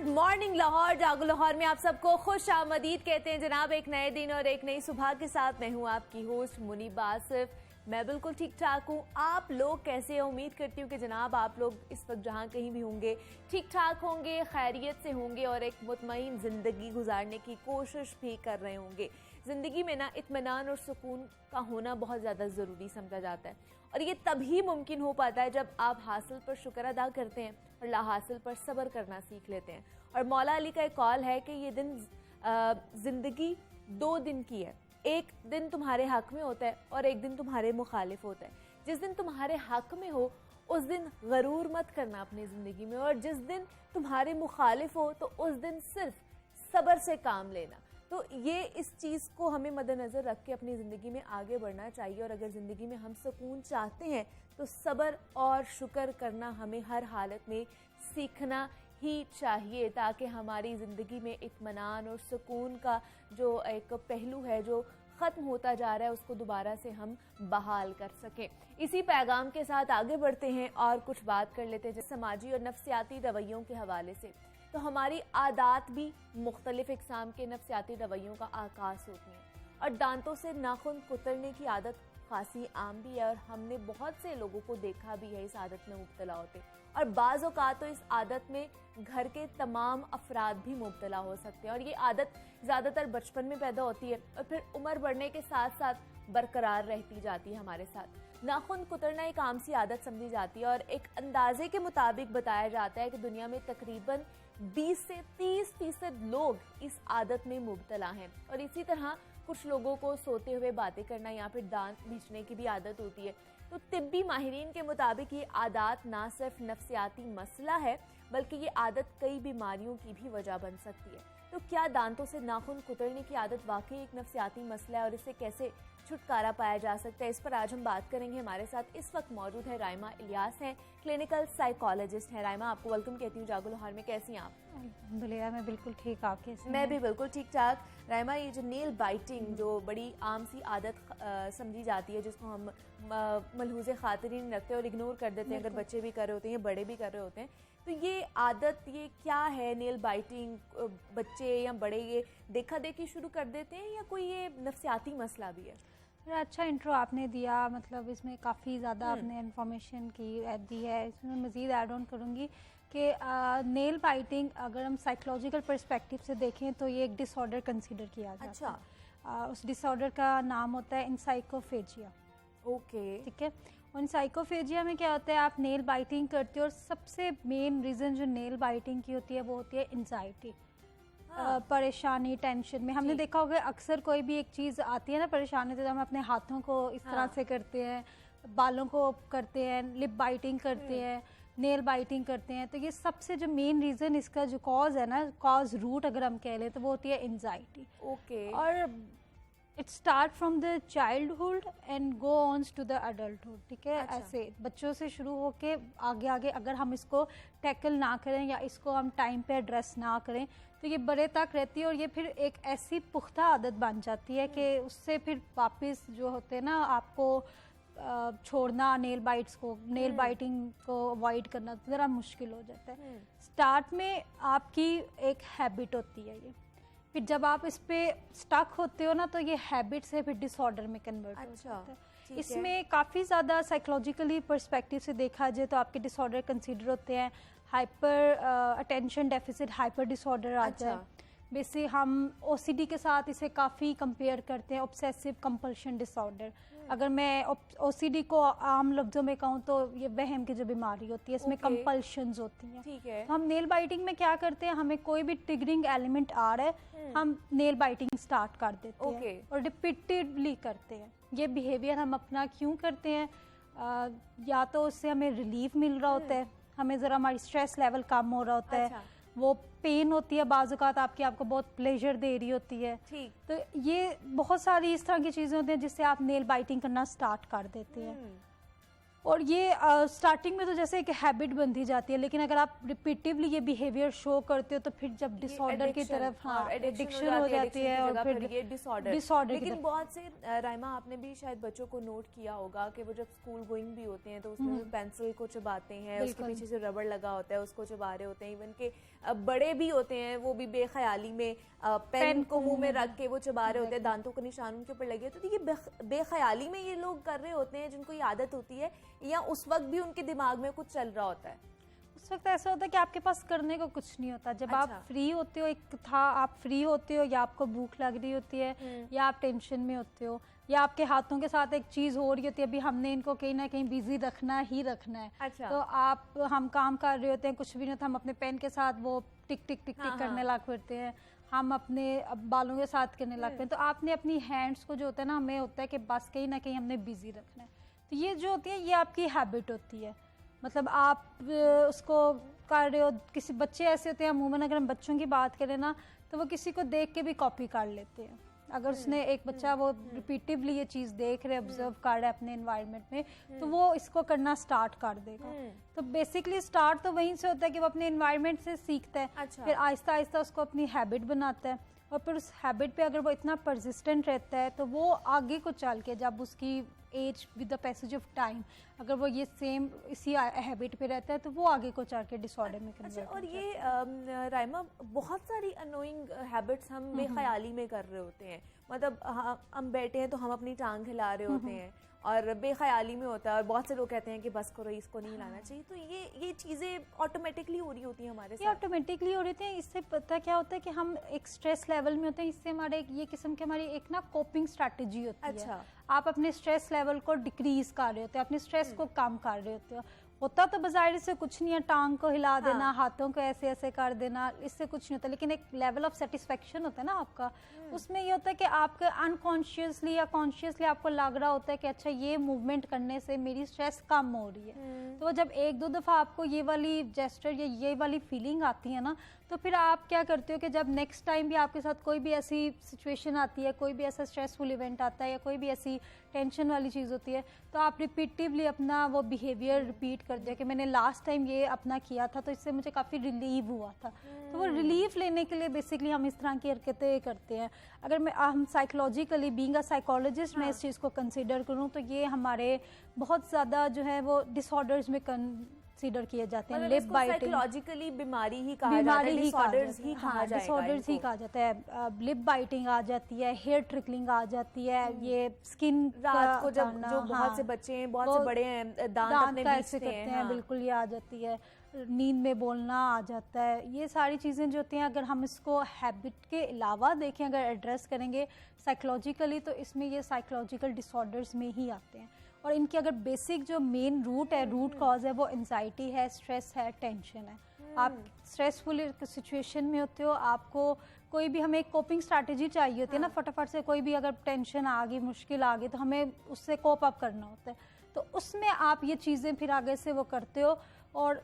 Morning Lahore, जागो लाहौर में आप सबको खुश आमदीद कहते हैं जनाब। एक नए दिन और एक नई सुबह के साथ मैं हूं आपकी होस्ट मुनीबा आसिफ। मैं बिल्कुल ठीक ठाक हूं। आप लोग कैसे हैं? उम्मीद करती हूं कि जनाब आप लोग इस वक्त जहां कहीं भी होंगे ठीक ठाक होंगे, खैरियत से होंगे और एक मुतमईन ज़िंदगी गुजारने की कोशिश भी कर रहे होंगे। ज़िंदगी में ना इत्मीनान और सुकून का होना बहुत ज़्यादा ज़रूरी समझा जाता है और ये तभी मुमकिन हो पाता है जब आप हासिल पर शुक्र अदा करते हैं और ला हासिल पर सब्र करना सीख लेते हैं। और मौला अली का एक कॉल है कि ये दिन ज़िंदगी 2 दिन की है। एक दिन तुम्हारे हक में होता है और एक दिन तुम्हारे मुखालिफ होता है। जिस दिन तुम्हारे हक में हो उस दिन गरूर मत करना अपनी ज़िंदगी में, और जिस दिन तुम्हारे मुखालिफ हो तो उस दिन सिर्फ सब्र से काम लेना। तो ये इस चीज़ को हमें मद्देनज़र रख के अपनी ज़िंदगी में आगे बढ़ना चाहिए। और अगर ज़िंदगी में हम सुकून चाहते हैं तो सब्र और शुक्र करना हमें हर हालत में सीखना ही चाहिए, ताकि हमारी ज़िंदगी में इत्मीनान और सुकून का जो एक पहलू है जो ख़त्म होता जा रहा है उसको दोबारा से हम बहाल कर सकें। इसी पैगाम के साथ आगे बढ़ते हैं और कुछ बात कर लेते हैं समाजी और नफ्सियाती रवैयों के हवाले से। तो हमारी आदत भी मुख्तलिफ इक़साम के नफ्सियाती रवैयों का आकाश होती हैं और दांतों से नाखून कुतरने की आदत खासी आम भी है और हमने बहुत से लोगों को देखा भी है इस आदत में मुब्तला होते। और बाज़ औक़ात तो इस आदत में घर के तमाम अफराद भी मुब्तला हो सकते हैं और ये आदत ज़्यादातर बचपन में पैदा होती है और फिर उम्र बढ़ने के साथ साथ बरकरार रहती जाती है हमारे साथ। नाखून कुतरना एक आम सी आदत समझी जाती है और एक अंदाजे के मुताबिक बताया जाता है कि दुनिया में तकरीबन 20 से 30% लोग इस आदत में मुब्तला हैं। और इसी तरह कुछ लोगों को सोते हुए बातें करना या फिर दांत बीचने की भी आदत होती है। तो तिब्बी माहिरीन के मुताबिक ये आदत ना सिर्फ नफ्सियाती मसला है बल्कि ये आदत कई बीमारियों की भी वजह बन सकती है। तो क्या दांतों से नाखून कुतरने की आदत वाकई एक नफ्सियाती मसला है और इससे कैसे छुटकारा पाया जा सकता है, इस पर आज हम बात करेंगे। हमारे साथ इस वक्त मौजूद है राइमा इलियास हैं, क्लिनिकल साइकोलॉजिस्ट हैं। राइमा, आपको वेलकम कहती हूँ जागो लाहौर में। कैसी हैं आप? अल्हम्दुलिल्लाह, मैं बिल्कुल ठीक। आप कैसे? मैं भी बिल्कुल ठीक ठाक। राइमा, ये जो नेल बाइटिंग जो बड़ी आम सी आदत समझी जाती है जिसको हम मलहूज़े खातिरीन रखते हैं और इग्नोर कर देते हैं, अगर बच्चे भी कर रहे होते हैं या बड़े भी कर रहे होते हैं, तो ये आदत ये क्या है? नेल बाइटिंग बच्चे या बड़े ये देखा देखी शुरू कर देते हैं या कोई ये नफ्सियाती मसला भी है? अच्छा इंट्रो आपने दिया, मतलब इसमें काफ़ी ज़्यादा आपने इन्फॉर्मेशन दी है। इसमें मज़ीद ऐड ऑन करूँगी कि नेल बाइटिंग अगर हम साइकोलॉजिकल पर्सपेक्टिव से देखें तो ये एक डिसऑर्डर कंसीडर किया जाता है। अच्छा। उस डिसऑर्डर का नाम होता है एनसाइकोफेजिया। ओके, ठीक है। और एनसाइकोफेजिया में क्या होता है, आप नेल बाइटिंग करते हो और सबसे मेन रीज़न जो नेल बाइटिंग की होती है वो होती है एंजाइटी। परेशानी, टेंशन में हमने देखा होगा अक्सर कोई भी एक चीज़ आती है ना परेशानी, तो हम अपने हाथों को इस तरह से करते हैं, बालों को करते हैं, लिप बाइटिंग करते हैं, नेल बाइटिंग करते हैं। तो ये सबसे जो मेन रीज़न इसका जो कॉज है ना, कॉज रूट अगर हम कह लें तो वो होती है एंजाइटी। ओके। और it start from the childhood and go ons to the adulthood. ठीक है। अच्छा। ऐसे बच्चों से शुरू होके आगे आगे अगर हम इसको टैकल ना करें या इसको हम टाइम पे एड्रेस ना करें तो ये बड़े तक रहती है और ये फिर एक ऐसी पुख्ता आदत बन जाती है कि उससे फिर वापस जो होते हैं ना आपको छोड़ना नेल बाइट्स को, नेल बाइटिंग को अवॉइड करना ज़रा मुश्किल हो जाता है। स्टार्ट में आपकी एक हैबिट होती है ये, फिर जब आप इस पे स्टक होते हो ना तो ये हैबिट से फिर डिसऑर्डर में कन्वर्ट हो जाता है। इसमें काफ़ी ज़्यादा साइकोलॉजिकली पर्सपेक्टिव से देखा जाए तो आपके डिसऑर्डर कंसीडर होते हैं hyper attention deficit hyper disorder आता है। वैसे हम ओसीडी के साथ इसे काफ़ी कंपेयर करते हैं, ऑब्सेसिव कंपल्शन डिसऑर्डर। अगर मैं ओसीडी को आम लफ्जों में कहूँ तो ये वहम की जो बीमारी होती है, इसमें कंपल्शंस होती हैं। ठीक है। तो हम नेल बाइटिंग में क्या करते हैं, हमें कोई भी ट्रिगरिंग एलिमेंट आ रहा है हम नेल बाइटिंग स्टार्ट कर देते हैं और रिपीटेडली करते हैं। ये बिहेवियर हम अपना क्यों करते हैं? या तो उससे हमें रिलीफ मिल रहा होता है, हमें ज़रा हमारी स्ट्रेस लेवल कम हो रहा होता है, वो पेन होती है बाज़ औक़ात आपको बहुत प्लेजर दे रही होती है। ठीक। तो ये बहुत सारी इस तरह की चीज़ें होती हैं जिससे आप नेल बाइटिंग करना स्टार्ट कर देते हैं। और ये स्टार्टिंग में तो जैसे एक हैबिट बनती जाती है, लेकिन अगर आप रिपीटिवली ये बिहेवियर शो करते हो तो फिर जब डिसऑर्डर की तरफ एडिक्शन हो जाती है और फिर ये डिसऑर्डर। लेकिन बहुत से राइमा आपने भी शायद बच्चों को नोट किया होगा कि वो जब स्कूल गोइंग भी होते हैं तो उसमें पेंसिल को चबाते हैं, उसके पीछे से रबड़ लगा होता है उसको चबा रहे होते हैं। इवन के बड़े भी होते हैं वो भी बेख्याली में पेन को मुंह में रख के वो चबा रहे होते हैं, दांतों का निशान उनके ऊपर लगे होते हैं। तो ये बेख्याली में ये लोग कर रहे होते हैं जिनको ये आदत होती है, या उस वक्त भी उनके दिमाग में कुछ चल रहा होता है? उस वक्त ऐसा होता है कि आपके पास करने को कुछ नहीं होता। जब आप फ्री होते हो, आप फ्री होते हो या आपको भूख लग रही होती है या आप टेंशन में होते हो या आपके हाथों के साथ एक चीज हो रही होती है, अभी हमने इनको कहीं ना कहीं बिजी रखना ही रखना है। अच्छा। तो हम काम कर रहे होते हैं, कुछ भी नहीं होता, हम अपने पेन के साथ वो टिक टिक टिक टिक करने लग पड़ते हैं, हम अपने बालों के साथ करने लगते हैं। तो आपने अपनी हैंड्स को जो होता है ना, हमें होता है कि बस कहीं ना कहीं हमने बिजी रखना है। तो ये जो होती है ये आपकी हैबिट होती है, मतलब आप उसको कर रहे हो। किसी बच्चे ऐसे होते हैं, अमूमन अगर हम बच्चों की बात करें ना, तो वो किसी को देख के भी कॉपी कर लेते हैं। अगर उसने एक बच्चा वो रिपीटिवली ये चीज़ देख रहे ऑब्जर्व कर रहा है अपने एनवायरनमेंट में, तो वो इसको करना स्टार्ट कर देगा। तो बेसिकली स्टार्ट तो वहीं से होता है कि वो अपने एनवायरनमेंट से सीखता है। अच्छा। फिर आहिस्ता आहिस्ता उसको अपनी हैबिट बनाता है, और फिर उस हैबिट पे अगर वो इतना परसिस्टेंट रहता है तो वो आगे को चल के जब उसकी age with the passage of time अगर वो ये सेम इसी हैबिट पे रहता है तो वो आगे को चल के डिसऑर्डर में कन्वर्ट। अच्छा, और ये राइमा बहुत सारी अनोइंग हैबिट्स हम बेख्याली में कर रहे होते हैं। मतलब हम बैठे हैं तो हम अपनी टांग हिला रहे होते हैं और बेख्याली में होता है, और बहुत से लोग कहते हैं कि बस करो, इसको नहीं हिलाना चाहिए। तो ये चीज़ें ऑटोमेटिकली हो रही होती हैं हमारे साथ। ये ऑटोमेटिकली हो रही थी। इससे पता क्या होता है कि हम एक स्ट्रेस लेवल में होते हैं, इससे हमारे ये किस्म की हमारी एक ना कोपिंग स्ट्रैटेजी होती है। अच्छा। आप अपने स्ट्रेस लेवल को डिक्रीज कर रहे होते हो, अपने स्ट्रेस को कम कर रहे होते हो। होता तो बाजारी से कुछ नहीं है, टांग को हिला देना, हाथों को ऐसे ऐसे कर देना, इससे कुछ नहीं होता। लेकिन एक लेवल ऑफ सेटिस्फेक्शन होता है ना आपका, उसमें ये होता है कि आपके अनकॉन्शियसली या कॉन्शियसली आपको लग रहा होता है कि अच्छा ये मूवमेंट करने से मेरी स्ट्रेस कम हो रही है। तो जब एक दो दफ़ा आपको ये वाली जेस्चर या ये वाली फीलिंग आती है ना, तो फिर आप क्या करते हो कि जब नेक्स्ट टाइम भी आपके साथ कोई भी ऐसी सिचुएशन आती है, कोई भी ऐसा स्ट्रेसफुल इवेंट आता है या कोई भी ऐसी टेंशन वाली चीज़ होती है, तो आप रिपीटिवली अपना वो बिहेवियर रिपीट कर दिया कि मैंने लास्ट टाइम ये अपना किया था तो इससे मुझे काफ़ी रिलीव हुआ था। तो वो रिलीफ लेने के लिए बेसिकली हम इस तरह की हरकतें करते हैं। अगर हम साइकोलॉजिकली बीइंग अ साइकोलॉजिस्ट मैं इस चीज़ को कंसिडर करूँ तो ये हमारे बहुत ज़्यादा जो है वो डिसऑर्डर्स में कंसीडर किए जाते हैं। लिप बाइटिंग साइकोलॉजिकली बीमारी ही कहा जाता है, डिसऑर्डर्स ही कहा जाएगा, डिसऑर्डर्स ही कहा जाता है। लिप बाइटिंग आ जाती है, हेयर ट्रिकलिंग आ जाती है, ये स्किन रात को जब जो बहुत से बच्चे हैं, बहुत से बड़े हैं, दांत अपने ऐसे करते हैं, बिल्कुल ये आ जाती है। नींद में बोलना आ जाता है। ये सारी चीज़ें जो होती हैं अगर हम इसको हैबिट के अलावा देखें, अगर एड्रेस करेंगे साइकोलॉजिकली, तो इसमें ये साइकोलॉजिकल डिसऑर्डर्स में ही आते हैं। और इनकी अगर बेसिक जो मेन रूट है, रूट कॉज है, वो एंजाइटी है, स्ट्रेस है, टेंशन है। आप स्ट्रेसफुल सिचुएशन में होते हो, आपको कोई भी हमें एक कोपिंग स्ट्रैटेजी चाहिए होती है ना, फटाफट से कोई भी अगर टेंशन आ गई, मुश्किल आ गई, तो हमें उससे कोप अप करना होता है। तो उसमें आप ये चीज़ें फिर आगे से वो करते हो, और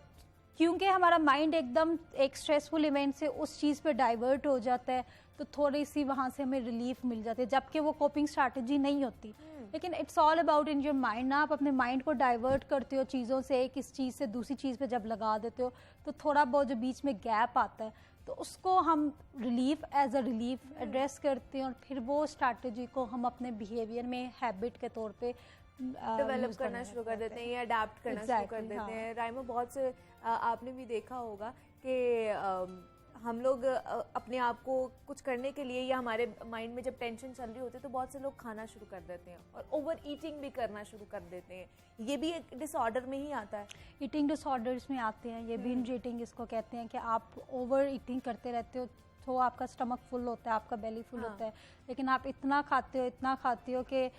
क्योंकि हमारा माइंड एकदम एक स्ट्रेसफुल इवेंट से उस चीज़ पे डाइवर्ट हो जाता है, तो थोड़ी सी वहाँ से हमें रिलीफ मिल जाती है, जबकि वो कोपिंग स्ट्रैटेजी नहीं होती। लेकिन it's all about in your mind ना, आप अपने माइंड को डाइवर्ट करते हो चीज़ों से, एक इस चीज़ से दूसरी चीज़ पे जब लगा देते हो, तो थोड़ा बहुत जो बीच में गैप आता है, तो उसको हम relief as a relief address करते हैं, और फिर वो स्ट्रैटेजी को हम अपने बिहेवियर में हैबिट के तौर पे डेवलप करना शुरू कर देते हैं या अडेप्ट करना शुरू कर देते हैं। राइमा, बहुत से आपने भी देखा होगा कि हम लोग अपने आप को कुछ करने के लिए या हमारे माइंड में जब टेंशन चल रही होती है तो बहुत से लोग खाना शुरू कर देते हैं और ओवर ईटिंग भी करना शुरू कर देते हैं। ये भी एक डिसऑर्डर में ही आता है। ईटिंग डिसऑर्डर्स में आते हैं ये, बिंज ईटिंग इसको कहते हैं, कि आप ओवर ईटिंग करते रहते हो, तो आपका स्टमक फुल होता है, आपका बेली फुल होता है, लेकिन आप इतना खाते हो कि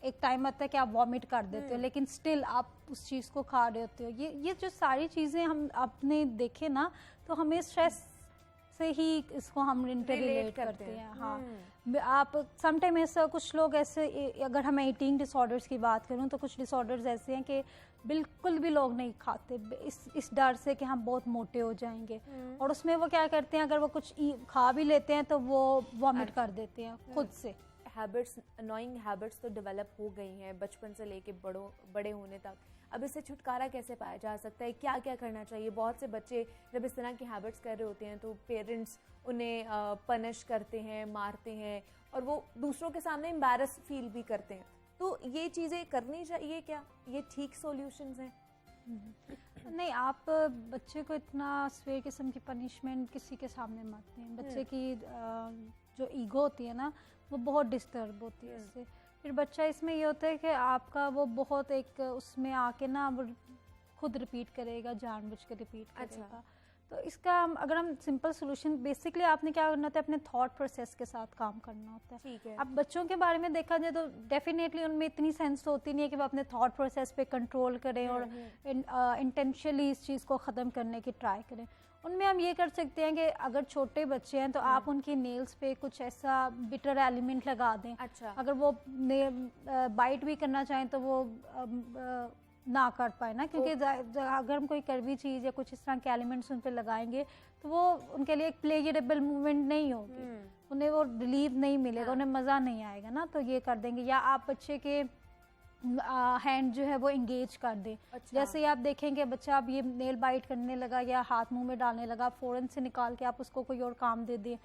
एक टाइम आता है कि आप वॉमिट कर देते हो, लेकिन स्टिल आप उस चीज़ को खा रहे होते हो। ये जो सारी चीज़ें हम अपने देखें ना, तो हमें स्ट्रेस से ही इसको हम रिलेट करते हैं। हाँ, आप समटाइम ऐसा, कुछ लोग ऐसे, अगर हम ईटिंग डिसऑर्डर्स की बात करूं तो कुछ डिसऑर्डर्स ऐसे हैं कि बिल्कुल भी लोग नहीं खाते इस डर से कि हम बहुत मोटे हो जाएंगे, और उसमें वो क्या करते हैं, अगर वो कुछ खा भी लेते हैं तो वो वॉमिट कर देते हैं खुद से। हैबिट्स, अनोइंग हैबिट्स तो डेवलप हो गई हैं बचपन से लेके बड़े होने तक। अब इससे छुटकारा कैसे पाया जा सकता है, क्या क्या करना चाहिए? बहुत से बच्चे जब इस तरह की हैबिट्स कर रहे होते हैं तो पेरेंट्स उन्हें पनिश करते हैं, मारते हैं, और वो दूसरों के सामने एम्बैरस फील भी करते हैं। तो ये चीज़ें करनी चाहिए क्या? ये ठीक सॉल्यूशंस हैं? नहीं, आप बच्चे को इतना स्वेयर किस्म की पनिशमेंट किसी के सामने मत दें। बच्चे की जो ईगो होती है ना, वो बहुत डिस्टर्ब होती है इससे। फिर बच्चा इसमें ये होता है कि आपका वो बहुत एक उसमें आके ना वो खुद रिपीट करेगा, जानबूझ के रिपीट करेगा। तो इसका अगर हम सिंपल सोल्यूशन, बेसिकली आपने क्या करना होता है, अपने थॉट प्रोसेस के साथ काम करना होता है। ठीक है। अब बच्चों के बारे में देखा जाए तो डेफिनेटली उनमें इतनी सेंस होती नहीं है कि वो अपने थॉट प्रोसेस पे कंट्रोल करें और इंटेंशनली इस चीज़ को ख़त्म करने की ट्राई करें। उनमें हम ये कर सकते हैं कि अगर छोटे बच्चे हैं तो आप उनकी नेल्स पे कुछ ऐसा बिटर एलिमेंट लगा दें। अच्छा। अगर वो बाइट भी करना चाहें तो वो ना कर पाए ना, क्योंकि अगर हम कोई कड़वी चीज़ या कुछ इस तरह के एलिमेंट्स उन पर लगाएंगे तो वो उनके लिए एक प्लेजरेबल मूवमेंट नहीं होगी, उन्हें वो रिलीफ नहीं मिलेगा, उन्हें मज़ा नहीं आएगा ना। तो ये कर देंगे। या आप बच्चे के हैंड जो है वो इंगेज कर दें। अच्छा। जैसे ही आप देखेंगे बच्चा अब ये नेल बाइट करने लगा या हाथ मुंह में डालने लगा, फ़ौरन से निकाल के आप उसको कोई और काम दे दें।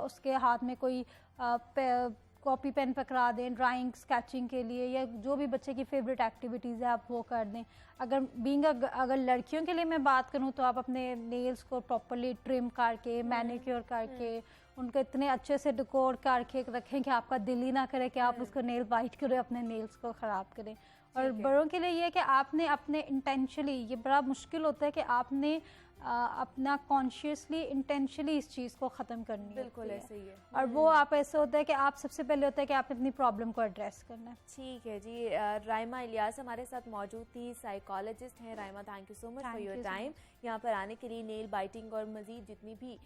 उसके हाथ में कोई कॉपी पेन पकड़ा दें ड्राइंग स्केचिंग के लिए, या जो भी बच्चे की फेवरेट एक्टिविटीज़ है आप वो कर दें। अगर लड़कियों के लिए मैं बात करूं तो आप अपने नेल्स को प्रॉपरली ट्रिम करके, मैनिक्योर करके, उनको इतने अच्छे से डेकोर करके रखें कि आपका दिल ही ना करे कि आप उसको नेल बाइट करें, अपने नेल्स को ख़राब करें। और बड़ों के लिए ये है कि आपने अपने इंटेंशनली, ये बड़ा मुश्किल होता है कि आपने अपना कॉन्शियसली इंटेंशनली इस चीज़ को ख़त्म करनी है। बिल्कुल ऐसे ही है। और वो आप ऐसे होता है कि आप सबसे पहले होता है कि आपने अपनी प्रॉब्लम को एड्रेस करना है। ठीक है जी। राइमा इलियास हमारे साथ मौजूद थी, साइकोलॉजिस्ट हैं। Raima, thank you so much for your time, यहाँ पर आने के लिए। नेल बाइटिंग और मज़ीद जितनी भी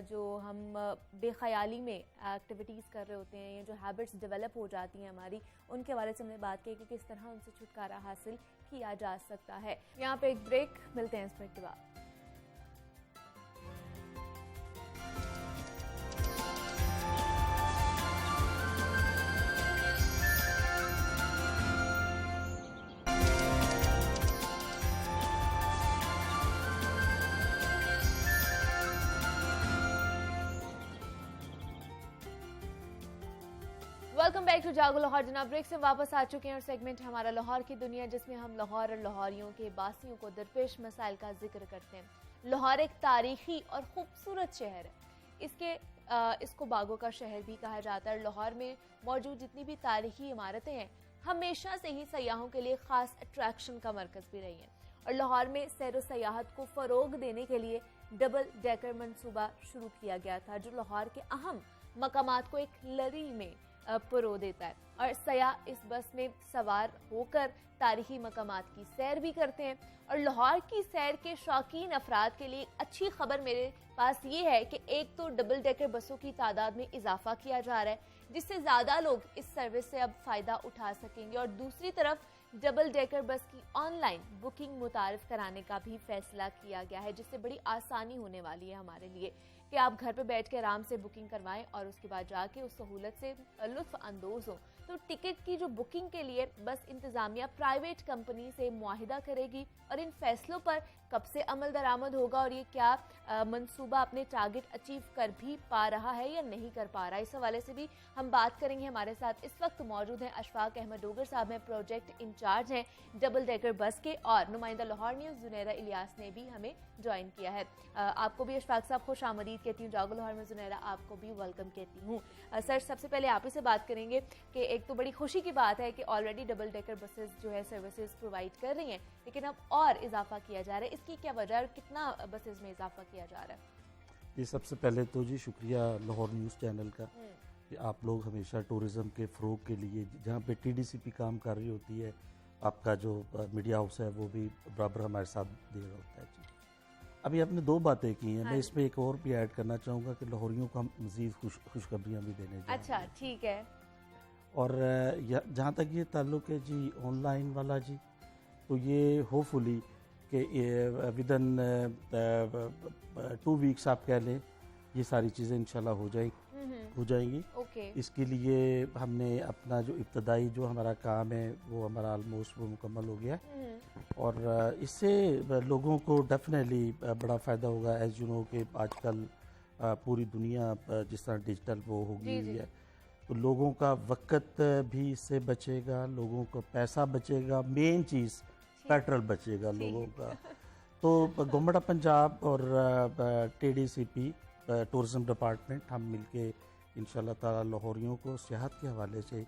जो हम बेख्याली में एक्टिविटीज़ कर रहे होते हैं, ये जो हैबिट्स डेवलप हो जाती हैं हमारी, उनके बारे से हमने बात की कि किस तरह उनसे छुटकारा हासिल किया जा सकता है। यहाँ पे एक ब्रेक, मिलते हैं इस ब्रेक के बाद। वेलकम बैक टू जागो लाहौर। जनाब, ब्रेक से वापस आ चुके हैं और सेगमेंट है हमारा लाहौर की दुनिया, जिसमें हम लाहौर और लाहौरियों के बासियों को दरपेश मसाइल का जिक्र करते हैं। लाहौर एक तारीखी और खूबसूरत शहर है। इसको बागों का शहर भी कहा जाता है। लाहौर में मौजूद जितनी भी तारीखी इमारतें हैं हमेशा से ही सयाहों के लिए खास अट्रैक्शन का मरकज भी रही हैं। और लाहौर में सैर व सयाहत को फ़रोग देने के लिए डबल डेकर मनसूबा शुरू किया गया था, जो लाहौर के अहम मकामात को एक लड़ी में परो देता है। और सयाह इस बस में सवार होकर तारीखी मकामात की सैर भी करते हैं। और लाहौर की सैर के शौकीन अफराद के लिए अच्छी खबर मेरे पास ये है कि एक तो डबल डेकर बसों की तादाद में इजाफा किया जा रहा है, जिससे ज़्यादा लोग इस सर्विस से अब फ़ायदा उठा सकेंगे। और दूसरी तरफ डबल डेकर बस की ऑनलाइन बुकिंग मुतारिफ कराने का भी फैसला किया गया है, जिससे बड़ी आसानी होने वाली है हमारे लिए कि आप घर पे बैठ के आराम से बुकिंग करवाएं और उसके बाद जाके उस सहूलत से लुत्फ अंदोज हो। तो टिकट की जो बुकिंग के लिए बस इंतज़ामिया प्राइवेट कंपनी से मुआहिदा करेगी, और इन फैसलों पर कब से अमल दरामद होगा और ये क्या मंसूबा अपने टारगेट अचीव कर भी पा रहा है या नहीं कर पा रहा है, इस हवाले से भी हम बात करेंगे। हमारे साथ इस वक्त मौजूद हैं अशफाक अहमद डोगर साहब, हैं प्रोजेक्ट इंचार्ज हैं डबल डेकर बस के, और नुमाइंदा लाहौर न्यूज़ जुनैरा इलियास ने भी हमें ज्वाइन किया है। आपको भी अशफाक साहब खुश आमदीद कहती हूँ जागो लाहौर में। जुनैरा, आपको भी वेलकम कहती हूँ। सर, सबसे पहले आप ही से बात करेंगे कि एक तो बड़ी खुशी की बात है कि ऑलरेडी डबल डेकर बसेस जो है सर्विसेज प्रोवाइड कर रही हैं, लेकिन अब और इजाफा किया जा रहा है। इसकी क्या वजह और कितना बसेस में इजाफा किया जा रहा है? ये सबसे पहले तो जी शुक्रिया लाहौर न्यूज़ चैनल का कि आप लोग हमेशा टूरिज़्म के फ़रोग के लिए, जहाँ पे TDCP काम कर रही होती है, आपका जो मीडिया हाउस है वो भी बराबर हमारे साथ दे रहा होता है जी। अभी आपने दो बातें की हैं, मैं इसमें एक और भी ऐड करना चाहूँगा कि लाहौरियों को हम मज़ीद खुशखबरियाँ भी देने जा रहे हैं। अच्छा, ठीक है। और जहाँ तक ये ताल्लुक़ है जी ऑनलाइन वाला जी, तो ये होपफुली कि विदन 2 वीक्स आप कह लें ये सारी चीज़ें इंशाल्लाह हो जाएगी। हो जाएंगी। ओके। इसके लिए हमने अपना जो इब्तदाई जो हमारा काम है वो हमारा ऑलमोस्ट वो मुकम्मल हो गया है। और इससे लोगों को डेफिनेटली बड़ा फ़ायदा होगा। एज यू नो कि आजकल पूरी दुनिया जिस तरह डिजिटल वो हो गई हुई है, तो लोगों का वक्त भी इससे बचेगा, लोगों का पैसा बचेगा, मेन चीज़ पेट्रोल बचेगा लोगों का। तो गवर्नमेंट ऑफ पंजाब और TDCP टूरिज़म डिपार्टमेंट हम मिलके इंशाल्लाह ताला लाहौरियों को सियाहत के हवाले से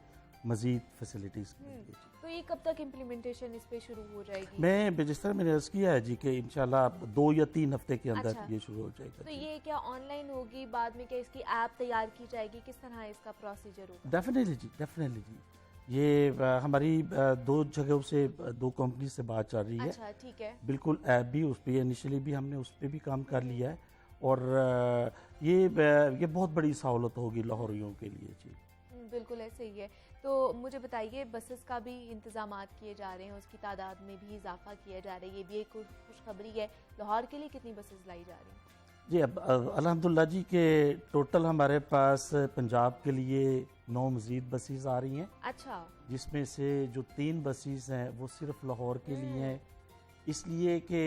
मज़ीद फैसिलिटीज़ देंगे। तो ये कब तक इम्प्लीमेंटेशन इस पे शुरू हो जाएगी? मैं जिस तरह मैंने अर्ज़ किया है जी कि इंशाल्लाह 2 या 3 हफ्ते के अंदर अच्छा। ये शुरू हो जाएगा। तो ये क्या ऑनलाइन होगी, बाद में क्या इसकी ऐप तैयार की जाएगी, किस तरह इसका प्रोसीजर होगा? डेफिनेटली जी, डेफिनेटली जी। ये हमारी 2 जगहों से 2 कंपनी से बात चल रही है। अच्छा, ठीक है। बिल्कुल ऐप भी उस पर इनिशियली भी हमने उस पर भी काम कर लिया है। और ये बहुत बड़ी सहूलत होगी लाहौरियों के लिए जी। बिल्कुल ऐसे ही है। तो मुझे बताइए, बसेस का भी इंतजामात किए जा रहे हैं, उसकी तादाद में भी इजाफा किया जा रहा है, ये भी एक खुशखबरी है। लाहौर के लिए कितनी बसेस लाई जा रही हैं? जी अब अल्हम्दुलिल्लाह जी के टोटल हमारे पास पंजाब के लिए 9 मज़ीद बसेस आ रही हैं। अच्छा। जिसमें से जो 3 बसेस हैं वो सिर्फ लाहौर के लिए हैं, इसलिए कि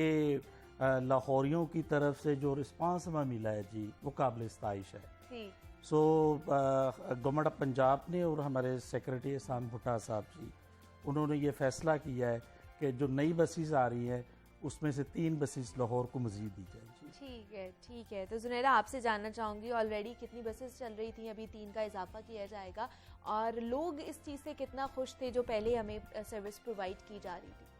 लाहौरियों की तरफ से जो रिस्पांस हमें मिला है जी वो काबिल इस्ताइश है। ठीक। सो गवर्नमेंट ऑफ पंजाब ने और हमारे सेक्रेटरी एहसान भुट्टा साहब जी, उन्होंने ये फैसला किया है कि जो नई बसेस आ रही हैं उसमें से 3 बसेस लाहौर को मज़ीद दी जाएगी। ठीक है, ठीक है। तो जुनैरा, आपसे जानना चाहूँगी, ऑलरेडी कितनी बसेस चल रही थी, अभी 3 का इजाफा किया जाएगा, और लोग इस चीज़ से कितना खुश थे जो पहले हमें सर्विस प्रोवाइड की जा रही थी?